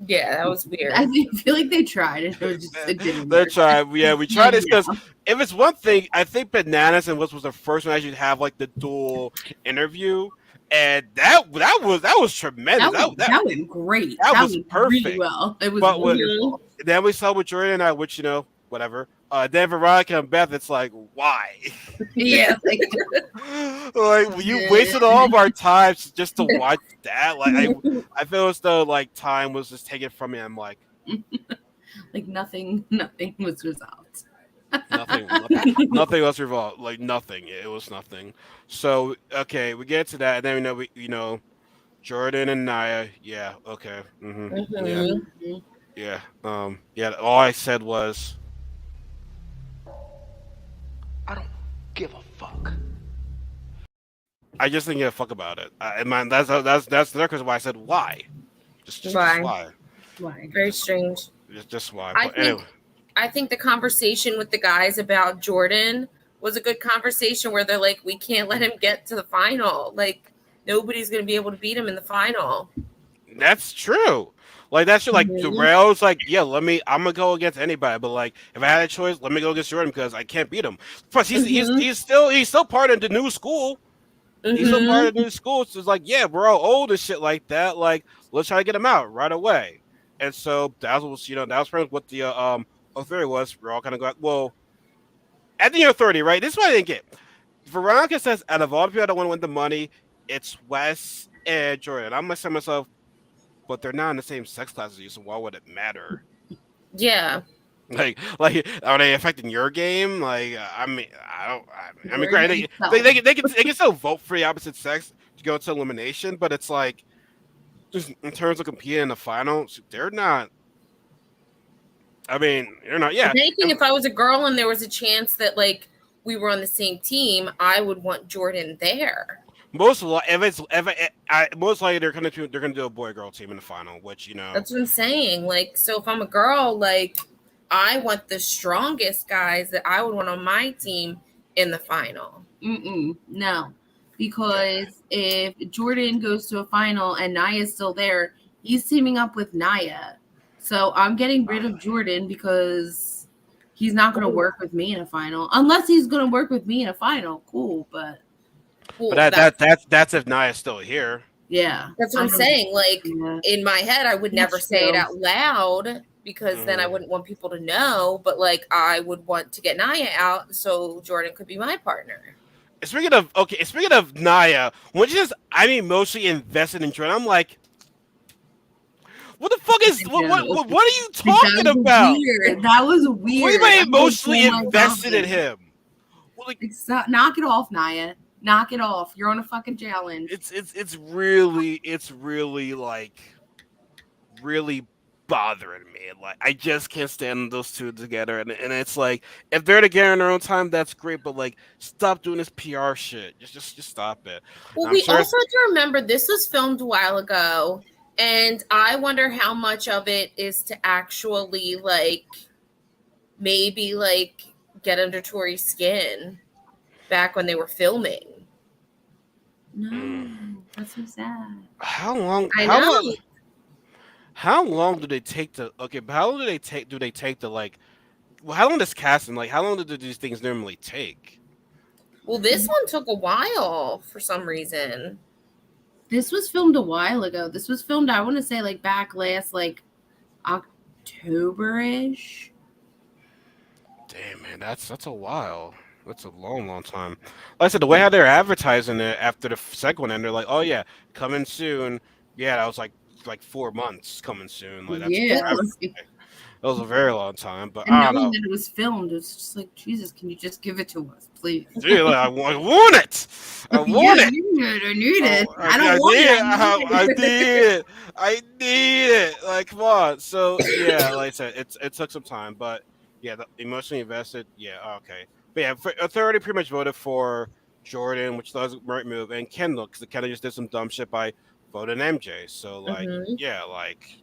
yeah, that was weird. I feel like they tried it. It didn't They work. tried. Yeah, we tried this because Yeah. if it's one thing, I think Bananas and was the first one actually to have like the dual interview, and that was tremendous. That went great. That was went perfect. Really well. It was But wonderful. then we saw with Jordan and I, which whatever. Then Veronica and Beth, it's like, why? Yeah, like, Like you wasted all of our time just to watch that. Like I feel as though like time was just taken from me. I'm like, like nothing was resolved. nothing else revolved. Like nothing. It was nothing. So okay, we get to that, and then we know Jordan and Naya. Yeah. Okay. mhm. Yeah. Yeah. All I said was, I don't give a fuck. I just didn't give a fuck about it. Man, that's the reason why I said why. Just Why? why. Why? Very strange. Just why. I But think- anyway. I think the conversation with the guys about Jordan was a good conversation where they're like, we can't let him get to the final. Like, nobody's going to be able to beat him in the final. That's true. Like that's true. Like Darrell's like, yeah, I'm gonna go against anybody, but like if I had a choice, let me go against Jordan because I can't beat him. Plus, he's still part of the new school. He's still part of the new school. So it's like, yeah, we're all old and shit like that. Like, let's try to get him out right away. And so that was that was pretty much what the theory was. We're all kind of going, well, at the authority, right? This is what I didn't get. Veronica says, out of all the people that don't want to win the money, it's Wes and Jordan. I'm gonna say to myself, but they're not in the same sex class as you, so why would it matter? Yeah. Like, are they affecting your game? Like, I mean, granted, they can still vote for the opposite sex to go to elimination, but it's like, just in terms of competing in the finals, they're not. I mean, they're not. Yeah. If anything, if I was a girl and there was a chance that like we were on the same team, I would want Jordan there. Most likely they're gonna do a boy girl team in the final, which That's what I'm saying. Like, so if I'm a girl, like I want the strongest guys that I would want on my team in the final. No, because if Jordan goes to a final and Naya's still there, he's teaming up with Naya. So I'm getting rid of Jordan because he's not going to work with me in a final. Unless he's going to work with me in a final. Cool, but that's if Naya's still here. Yeah. That's what I'm saying. Like, in my head, I would never say it true. out loud because then I wouldn't want people to know. But, like, I would want to get Naya out so Jordan could be my partner. Speaking of Naya, when she says I'm emotionally invested in Jordan, I'm like, What the fuck is what are you talking That was about? weird. That was weird. What do you mean I was emotionally like, invested in him? Well, like, knock it off, Naya. Knock it off. You're on a fucking challenge. it's really like really bothering me. Like I just can't stand those two together. And it's like if they're together in their own time, that's great. But like, stop doing this PR shit. Just stop it. Well, I'm we sure also have to remember this was filmed a while ago, and I wonder how much of it is to actually like maybe like get under Tori's skin back when they were filming. No, that's so sad. how long I how know. long how long do they take to but how long do they take to like well, how long does casting like how long do these things normally take? Well, this one took a while for some reason. This was filmed a while ago. This was filmed, I want to say, like back last like October-ish. Damn, man, that's a while. That's a long time. Like I said, the way how they're advertising it after the second one, and they're like, "Oh yeah, coming soon." Yeah, that was like 4 months coming soon. Like that's Yeah. forever. That was a very long time. But And I don't knowing know. that it was filmed, it was just like, Jesus, can you just give it to us, please? Dude, like, I want it. I want Yeah, it. I need it. Oh, I don't want it. I need it. I need it. Like, come on. So yeah, like I said, it took some time, but yeah, emotionally invested. Yeah, okay. But yeah, authority pretty much voted for Jordan, which was the right move, and Kendall because Kendall just did some dumb shit by voting MJ. So like, yeah, like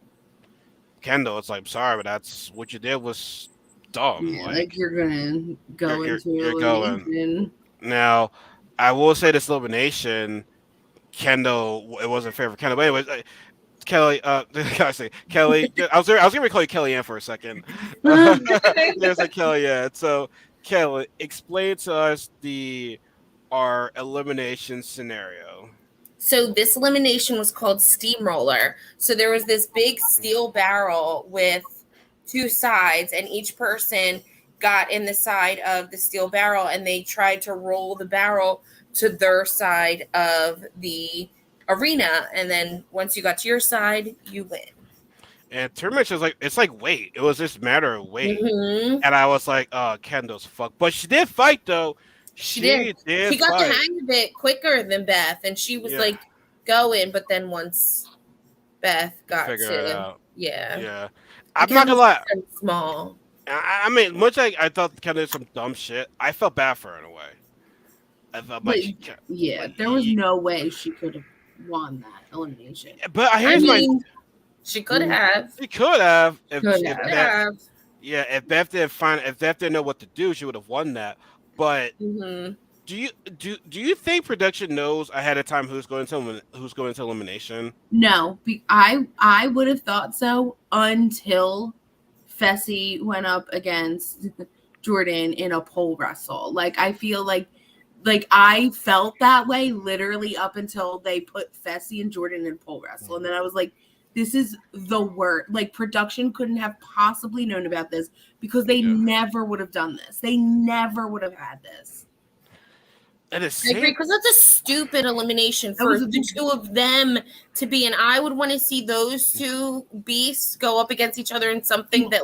Kendall, it's like sorry, but that's what you did was dumb. Yeah, like you're gonna go into you're elimination. Now, I will say this elimination, Kendall, it wasn't fair for Kendall. But anyways, Kelly, I say Kelly. I was gonna call you Kelly Ann for a second. There's a Kelly Ann. So Kelly, explain to us our elimination scenario. So this elimination was called Steamroller. So there was this big steel barrel with two sides, and each person got in the side of the steel barrel, and they tried to roll the barrel to their side of the arena. And then once you got to your side, you win. And pretty much it's like weight. It was just a matter of weight. Mm-hmm. And I was like, oh, Kendall's fucked. But she did fight though. She did. She got the hang of it quicker than Beth, and she was like going. But then once Beth got figure to it out. yeah. I'm not gonna lie. Small. I mean, much like I thought Kendall did some dumb shit, I felt bad for her in a way. I felt like there was no way she could have won that elimination. But she could have. She could have. If Beth didn't know what to do, she would have won that. But do you think production knows ahead of time who's going to elimination? No, I would have thought so until Fessy went up against Jordan in a pole wrestle. Like I feel like I felt that way literally up until they put Fessy and Jordan in pole wrestle, and then I was like, this is the worst. Like production couldn't have possibly known about this because they never would have done this. They never would have had this. I agree, because that's a stupid elimination for the two of them to be in. I would want to see those two beasts go up against each other in something that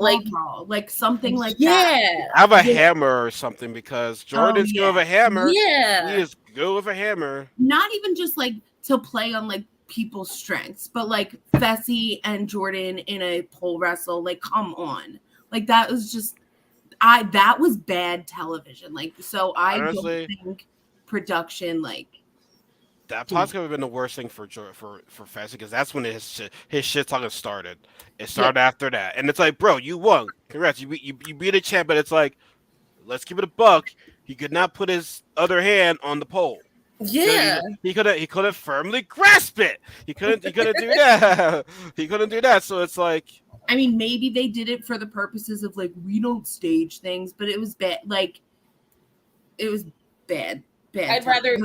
something like that. Have a hammer or something, because Jordan's good with a hammer. Yeah, he is good with a hammer. Not even just like to play on like people's strengths, but like Fessy and Jordan in a pole wrestle. Like, come on, like that was just that was bad television. Like, so honestly, don't think production that probably could have been the worst thing for Fessy, because that's when his shit talking started. It started after that, and it's like, bro, you won, congrats, you beat a champ, but it's like, let's keep it a buck. He could not put his other hand on the pole. Yeah, he couldn't firmly grasp it. He couldn't do that. He couldn't do that. So it's like, I mean, maybe they did it for the purposes of like, we don't stage things, but it was bad. Like, it was bad. I'd rather if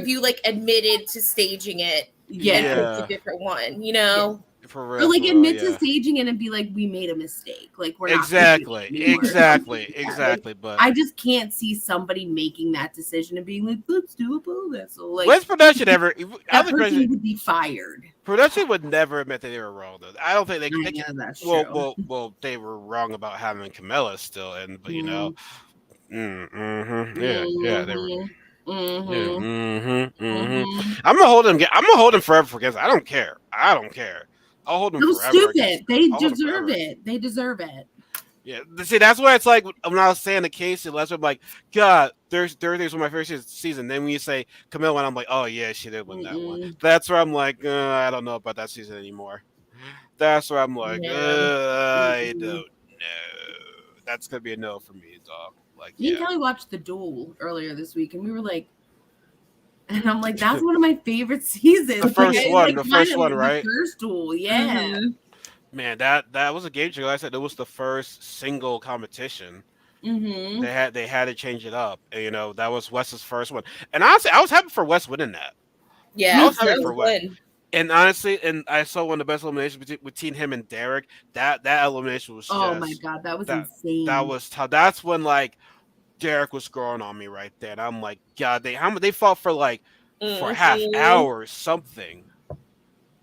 you like admitted to staging it. Yeah, it's a different one. You know. For Or real, like for admit real, to staging it and be like, we made a mistake. Like we're not exactly, doing it anymore. exactly. But I just can't see somebody making that decision and being like, let's do a pool vessel. Like when's production ever? that person would be fired. Production would never admit that they were wrong, though. I don't think they. Yeah, that's well, true. well, they were wrong about having Camilla still, but you know, they were. Yeah, I'm gonna hold them. I'm gonna hold them forever for Kansas. I don't care. I'll hold them So forever. stupid. They I'll hold them deserve forever. it. They deserve it. Yeah, see, that's why it's like when I was saying the Casey last week, I'm like, God, Thursdays was my first season. Then when you say Camilla, and I'm like, oh yeah, she did win that one. That's where I'm like, I don't know about that season anymore. That's where I'm like, I don't know. That's gonna be a no for me, dog. Like, Me and Kelly watched The Duel earlier this week, and we were like, and I'm like, that's one of my favorite seasons. The first one, like, the first one, right? The first Duel, yeah. Man, that was a game changer. Like I said, it was the first single competition. They had to change it up. And, you know, that was Wes's first one. And honestly, I was happy for Wes winning that. Yeah, I was happy for Wes. And honestly, and I saw one of the best eliminations between him and Derek. That elimination was just, oh my god, that was insane. That was tough. That's when like Derek was growing on me right there. And I'm like, God, they fought for like for half hour or something.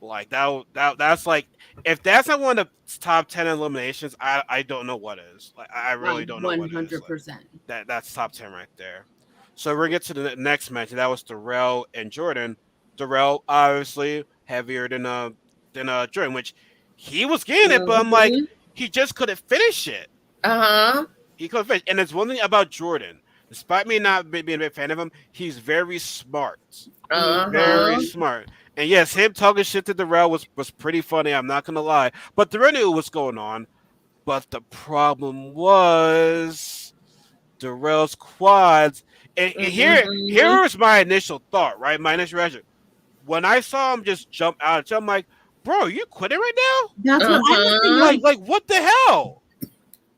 Like that's like, if that's not one of the top 10 eliminations, I don't know what is. Like I really don't know what it is. 100%. That's top 10 right there. So we're gonna get to the next match, and that was Darrell and Jordan. Darrell obviously heavier than Jordan, which he was getting it, but I'm like, he just couldn't finish it. He couldn't finish. And there's one thing about Jordan, despite me not being a big fan of him, he's very smart. Very smart. And yes, him talking shit to Darrell was pretty funny. I'm not gonna lie, but Darrell knew what was going on. But the problem was Darrell's quads. And here was my initial thought, right? My initial reaction when I saw him just jump out. I'm like, bro, you quitting right now? That's what I was thinking. Like what the hell?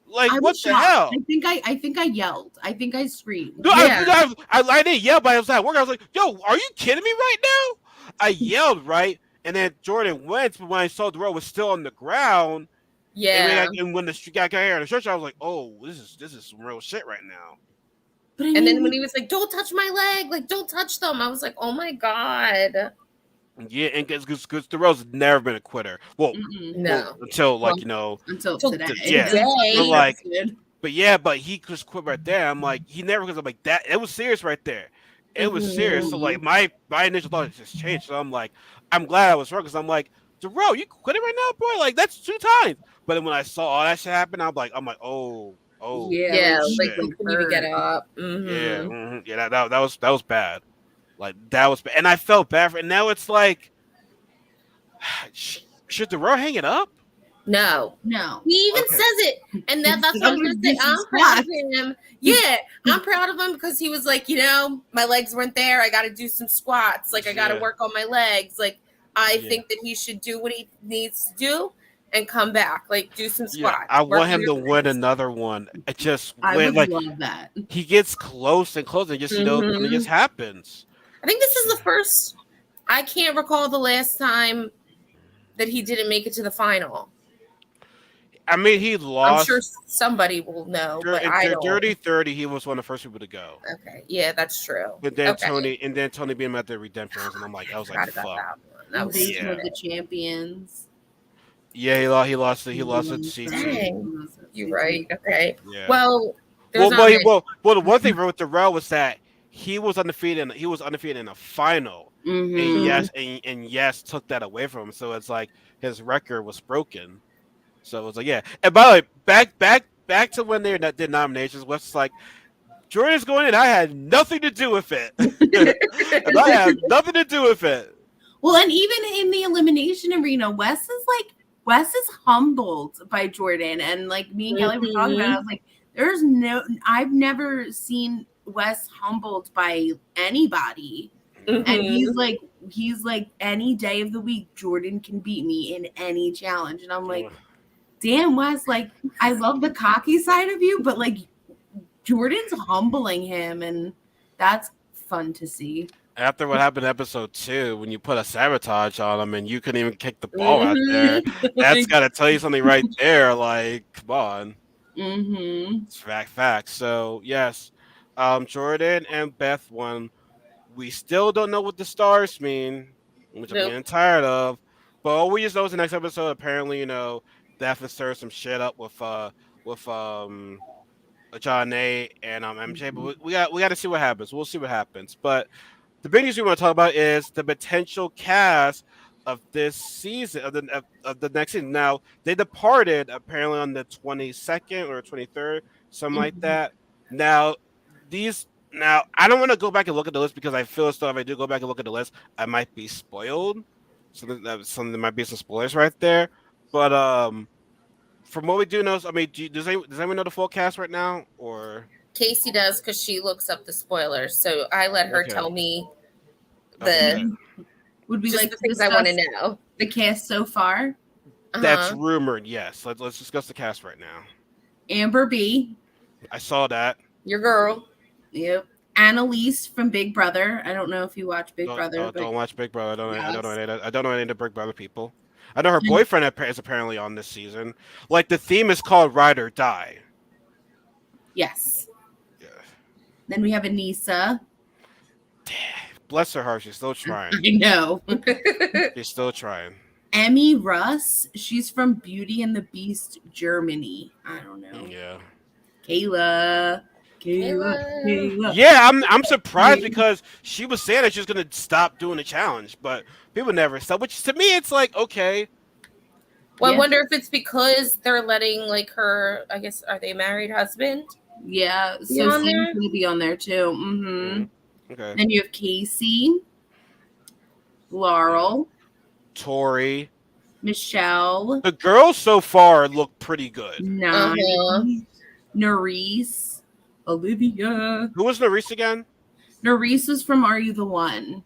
Like what the hell? I think I yelled. I think I screamed. No, yeah. I didn't yell, but I was at work. I was like, yo, are you kidding me right now? I yelled, right? And then Jordan went, but when I saw Darrell was still on the ground, and when the guy got here in the church, I was like, oh, this is some real shit right now. But and then when he was like, don't touch my leg, like don't touch them, I was like, oh my god. Yeah, and because Darrell's never been a quitter. Well, no, until you know, until today. Yeah, but he just quit right there. I'm like, he never, because I'm like that. It was serious right there. It was serious. So like my initial thought just changed. So I'm like, I'm glad I was wrong, because I'm like, Darrell, you quitting right now, boy? Like that's 2 times. But then when I saw all that shit happen, I'm like, oh, yeah, like shit. when you get up. Yeah, that was bad. Like that was bad. And I felt bad for it. And now it's like, should Darrell hang it up? No. He even says it, and that's what I was gonna say. I'm proud of him. Yeah, I'm proud of him because he was like, you know, my legs weren't there. I got to do some squats. Like I got to work on my legs. Like I think that he should do what he needs to do and come back. Like do some squats. I want him to win another one. I would love that. He gets close and close, and just it just happens. I think this is the first. I can't recall the last time that he didn't make it to the final. I mean, he lost. I'm sure somebody will know, but I don't. Dirty 30, he was one of the first people to go. Okay, yeah, that's true. But then Tony beat him at the redemptions, and I'm like, I was like, fuck. That was the champions. Yeah, he lost the CC. You're right. Okay. Yeah. Well, the one thing with Darrell was that he was undefeated. He was undefeated in a final, and yes, took that away from him. So it's like his record was broken. So it was like, yeah. And by the way, back to when they did nominations, was like, Jordan's going in. I had nothing to do with it. And I had nothing to do with it. Well, and even in the elimination arena, Wes is humbled by Jordan, and like me and Kelly were talking about it, I was like, I've never seen Wes humbled by anybody. And he's like any day of the week, Jordan can beat me in any challenge. And I'm like, damn, Wes, like I love the cocky side of you, but like Jordan's humbling him, and that's fun to see. After what happened in episode 2, when you put a sabotage on him and you couldn't even kick the ball out there, that's got to tell you something right there. Like, come on. Mm-hmm. It's fact. So, yes, Jordan and Beth won. We still don't know what the stars mean, which I'm Nope. getting tired of. But all we just know is the next episode, apparently, they have to stir some shit up with John A and MJ. But we got to see what happens. We'll see what happens. But the big news we want to talk about is the potential cast of this season of the next season. Now they departed apparently on the 22nd or 23rd, something like Mhm. that. Now now I don't want to go back and look at the list because I feel as though if I do go back and look at the list, I might be spoiled. So there might be some spoilers right there. But from what we do know, I mean, does anyone know the full cast right now or? Kasey does because she looks up the spoilers. So I let her Okay. tell me Okay. Would we just like the to things I want to discuss know. the cast so far? That's Uh-huh. rumored. Yes. Let's discuss the cast right now. Amber B. I saw that. Your girl. Yep. Annalise from Big Brother. I don't know if you watch Big Brother, but Don't watch Big Brother. I don't know. Yes. I don't know any of the Big Brother people. I know her boyfriend is apparently on this season. Like the theme is called Ride or Die. yes. Yeah. Then we have Anissa. Bless her heart, she's still trying. I know. She's still trying. Emmy Russ. She's from Beauty and the Beast, Germany. I don't know. Yeah. Kayla. Yeah, I'm surprised because she was saying that she was gonna stop doing the challenge, but people never stopped. Which to me, it's like okay. Well, Yeah. I wonder if it's because they're letting like her. I guess are they married husband? Yeah. Be So on Sam's there? gonna be on there too. Mm-hmm. Okay. Then you have Casey, Laurel, Tori. Michelle, The girls so far look pretty good. Nani, Uh-huh. Nerese, Olivia. Who was Nerese again? Nerese was from Are You the One?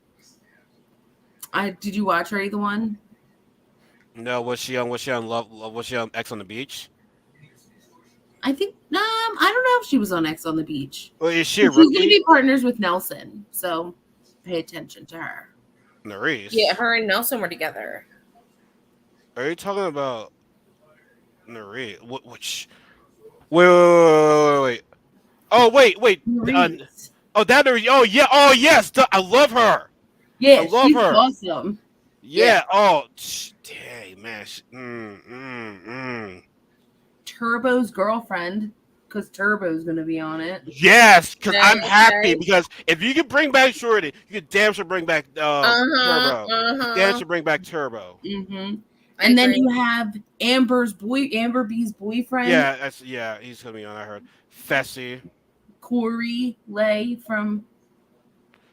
Did you watch Are You the One? No, was she on Love? Was she on X on the Beach? I think I don't know if she was on X on the Beach. Well, is she a She's gonna rookie? be partners with Nelson, so pay attention to her. Nerese. Yeah, her and Nelson were together. Are you talking about Nerese? Which? Wait. Oh wait. Nerese. That Nerese. Oh yeah. Oh yes. I love her. Yeah, I love she's her. awesome. Yeah. Oh, dang man. Turbo's girlfriend, because Turbo's gonna be on it. Yes, because I'm happy Okay. because if you can bring back Shorty, you can damn sure bring back Turbo. Damn sure bring back Turbo. Mm-hmm. And then you have Amber B's boyfriend. Yeah, he's gonna be on. I heard Fessy. Corey Lay from.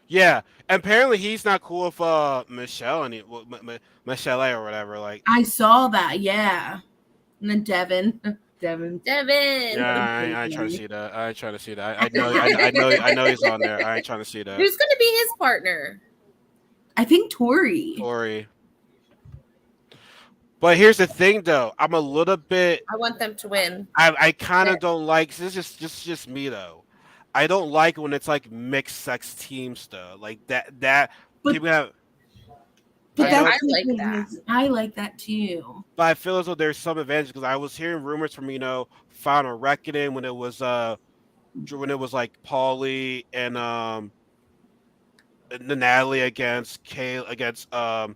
Yeah, and apparently he's not cool with Michelle Michelle or whatever. Like, I saw that. Yeah. And then Devin. Devin. yeah, I ain't trying to see that. I ain't trying to see that. I know he's on there. I ain't trying to see that. Who's gonna be his partner? I think Tori. Tori. But here's the thing, though. I'm a little bit. I want them to win. I kind of don't like. This is just me though. I don't like when it's like mixed sex teams though. Like that But- people have. But I know- that's I like the that. thing is, I like that too. But I feel as though there's some advantage because I was hearing rumors from Final Reckoning when it was like Paulie and the Natalie against Kayla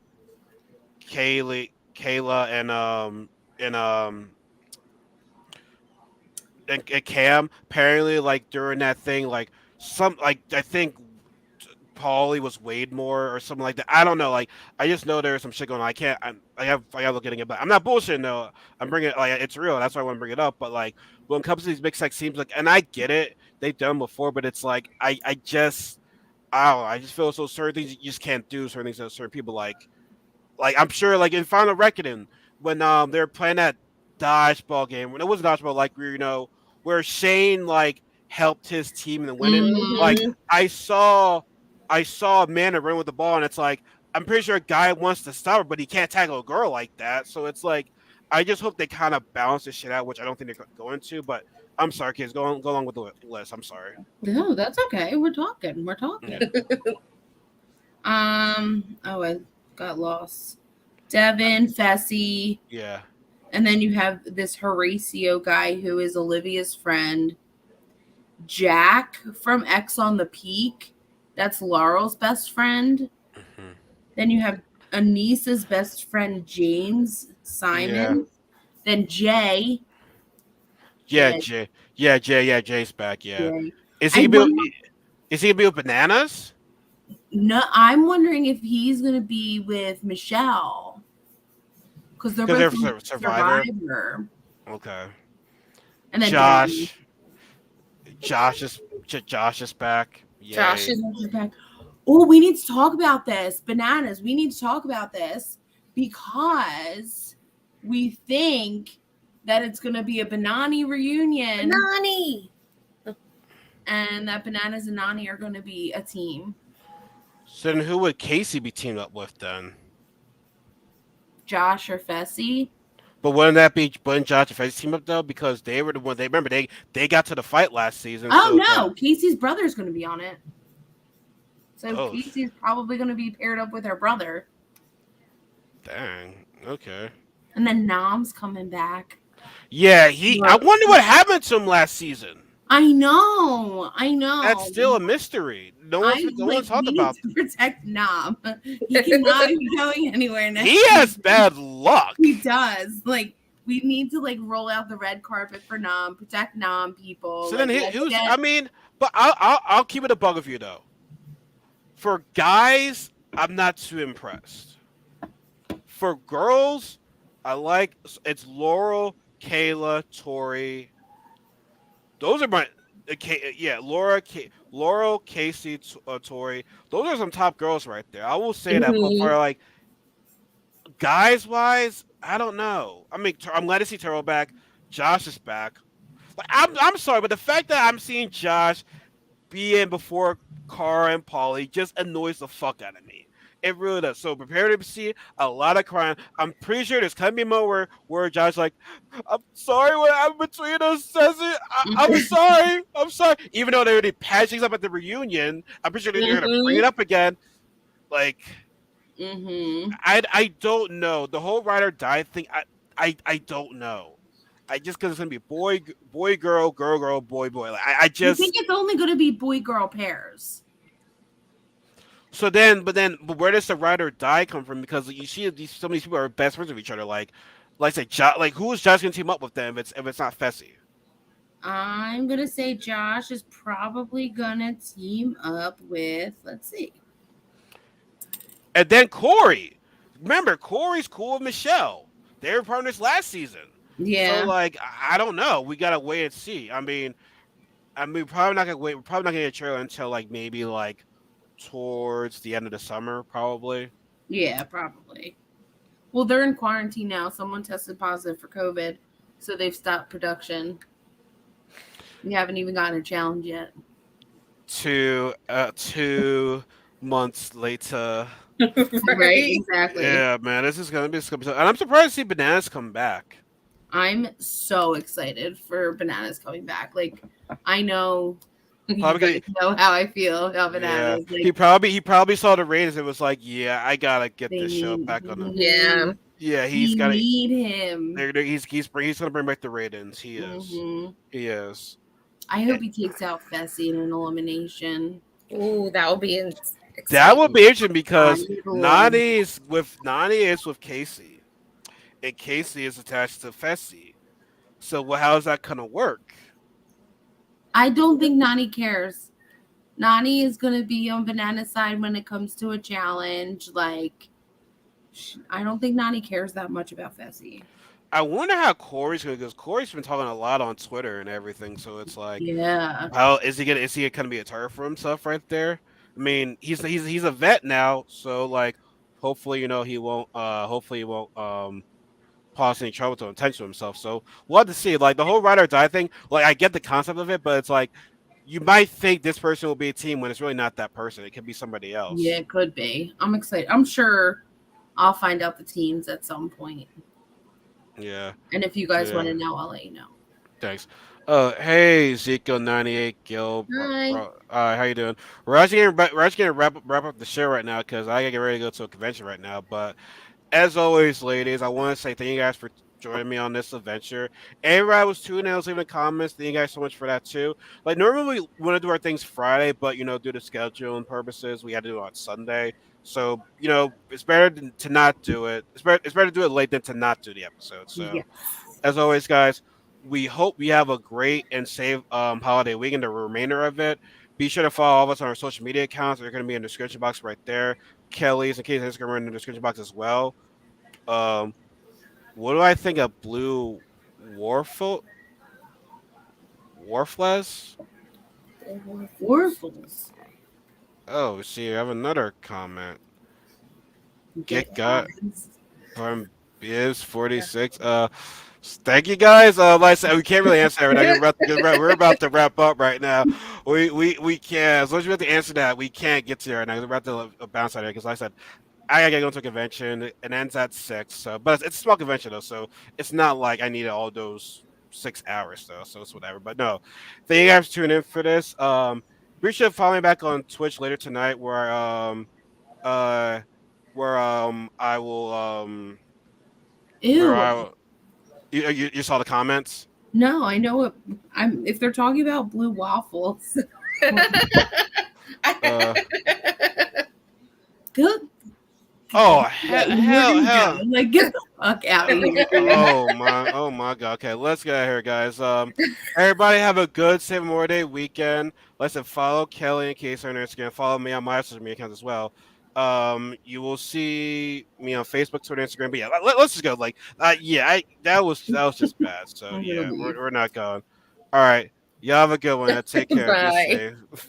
and Cam. Apparently, like during that thing, like I think Paulie was weighed more or something like that. I don't know. Like I just know there's some shit going on. I have to look at it, but I'm not bullshitting though. I'm bringing it like it's real. That's why I want to bring it up. But like when it comes to these mixed sex teams, like, and I get it, they've done before, but it's like I don't know, I just feel so certain things you just can't do certain things that certain people like I'm sure like in Final Reckoning when they were playing that dodgeball game when it was a dodgeball like where Shane like helped his team in the winning. Mhm. Like I saw Amanda run with the ball and it's like I'm pretty sure a guy wants to stop her, but he can't tackle a girl like that. So it's like I just hope they kind of balance this shit out, which I don't think they're going to. But I'm sorry, kids. Go along with the list. I'm sorry. No, that's okay. We're talking. Yeah. Oh, I got lost. Devin, Fessy, Yeah. and then you have this Horatio guy who is Olivia's friend. Jack from X on the Peak. That's Laurel's best friend. Hmm. Then you have Anissa's best friend, James Yeah. Simon. Then Jay. Yeah, Jay. Jay. Yeah, Jay. Yeah, Jay's back. Yeah. Jay. Is he I gonna wonder. be? Is he gonna be with Bananas? No, I'm wondering if he's gonna be with Michelle because they're Because both they're from Survivor. Survivor. Okay. And then Danny. Josh. Josh is back. Josh Yay. is Oh, we need to talk about this. Bananas. We need to talk about this because we think that it's going to be a Banani reunion Nani. and that Bananas and Nani are going to be a team. So then, who would Casey be teamed up with then? Josh or Fessy. But wouldn't Josh and Fez team up though? Because they were the one. They remember they got to the fight last season. Oh, so no. Casey's brother is going to be on it. So Casey's probably going to be paired up with her brother. Dang. Okay. And then Nam's coming back. Yeah, I wonder what happened to him last season. I know. That's still a mystery. No one's talked about. To protect Nam. He cannot be going anywhere now. He has bad luck. He does. Like, we need to roll out the red carpet for Nam, protect Nam people. So then I mean, but I'll keep it a bug with you though. For guys, I'm not too impressed. For girls, it's Laurel, Kayla, Tori. Those are my Laurel, Casey, Tori. Those are some top girls right there. I will say that. But for guys wise, I don't know. I mean, I'm glad to see Terrell back. Josh is back. I'm sorry, but the fact that I'm seeing Josh be in before Cara and Polly just annoys the fuck out of me. It really does. So prepare to see a lot of crying. I'm pretty sure there's gonna be a moment where Josh I'm sorry what happened between us, says it. I'm sorry. I'm sorry. Even though they already patched things up at the reunion, I'm pretty sure they're gonna bring it up again. I don't know. The whole ride or die thing, I don't know. I just because it's gonna be boy, girl, girl, boy. I just think it's only gonna be boy girl pairs. But where does the ride or die come from? Because you see some of these people are best friends with each other. Who is Josh gonna team up with them if it's not Fessy? I'm gonna say Josh is probably gonna team up with. Let's see. And then Corey. Remember, Corey's cool with Michelle. They were partners last season. Yeah. So I don't know. We gotta wait and see. I mean, probably not gonna wait. We're probably not gonna get a trailer until maybe towards the end of the summer, probably. Yeah, probably. Well, they're in quarantine now. Someone tested positive for COVID, so they've stopped production. We haven't even gotten a challenge yet. 2 months later. Right, exactly. Yeah, man, this is gonna be. And I'm surprised to see Bananas come back. I'm so excited for Bananas coming back. I know. Probably know how I feel about Bananas. Yeah. He probably saw the ratings and was like, "Yeah, I gotta get this show back on." Yeah, he's got to need him. He's gonna bring back the ratings. He is. He is. I hope he takes out Fessy in an elimination. Ooh, that would be exciting. That would be interesting because Nani is with Casey, and Casey is attached to Fessy. So how is that gonna work? I don't think Nani cares. Nani is going to be on Banana's side when it comes to a challenge. I don't think Nani cares that much about Fessy. I wonder how Corey's going to, because Corey's been talking a lot on Twitter and everything. So it's how is he gonna be a target for himself right there? I mean, he's a vet now, so hopefully he won't cause any trouble to intention himself. So we'll have to see. The whole ride or die thing, I get the concept of it, but it's you might think this person will be a team when it's really not that person. It could be somebody else. Yeah, it could be. I'm excited. I'm sure I'll find out the teams at some point. Yeah. And if you guys want to know, I'll let you know. Thanks. Hey, Ezekiel 98, Gil, Hi. how you doing? We're actually gonna wrap up the show right now because I gotta get ready to go to a convention right now. But as always, ladies, I want to say thank you guys for joining me on this adventure. Everybody was tuning in, was leaving comments. Thank you guys so much for that too. Like normally we want to do our things Friday, but due to scheduling purposes, we had to do it on Sunday. So it's better to not do it. It's better to do it late than to not do the episode. So Yes. as always, guys, we hope we have a great and safe holiday weekend, the remainder of it. Be sure to follow all of us on our social media accounts. They're going to be in the description box right there. Kelly's and Kasey's Instagram are in the description box as well. Um, what do I think of Blue Warfel Warfles? Orphans. Oh, see, I have another comment. Get Get got comments. from Biz 46. Thank you guys. Like I said, we can't really answer that right now. We're about to wrap up right now. We can't. As long as we have to answer that, we can't get to it right now. We're about to bounce out of here because, like I said, I gotta go to a convention. It ends at 6. So, but it's a small convention though, so it's not like I needed all those 6 hours though. So it's whatever. But no, thank you guys for tuning in for this. Be sure to follow me back on Twitch later tonight, uh I will where Ew. I you saw the comments. No, I know what I'm. If they're talking about blue waffles, Uh good. oh We're hell gonna hell. go. Like, get the fuck out of here. Oh my god. Okay, let's get out of here, guys. Everybody have a good Safe Memorial Day weekend. Let's follow Kelly and Kasey on Instagram. Follow me on my social media accounts as well. You will see me on Facebook, Twitter, Instagram. But yeah, let's just go. Like, yeah, that was just bad. So I'm gonna yeah, leave. we're not going. All right, y'all have a good one. Take care. Be Bye. safe.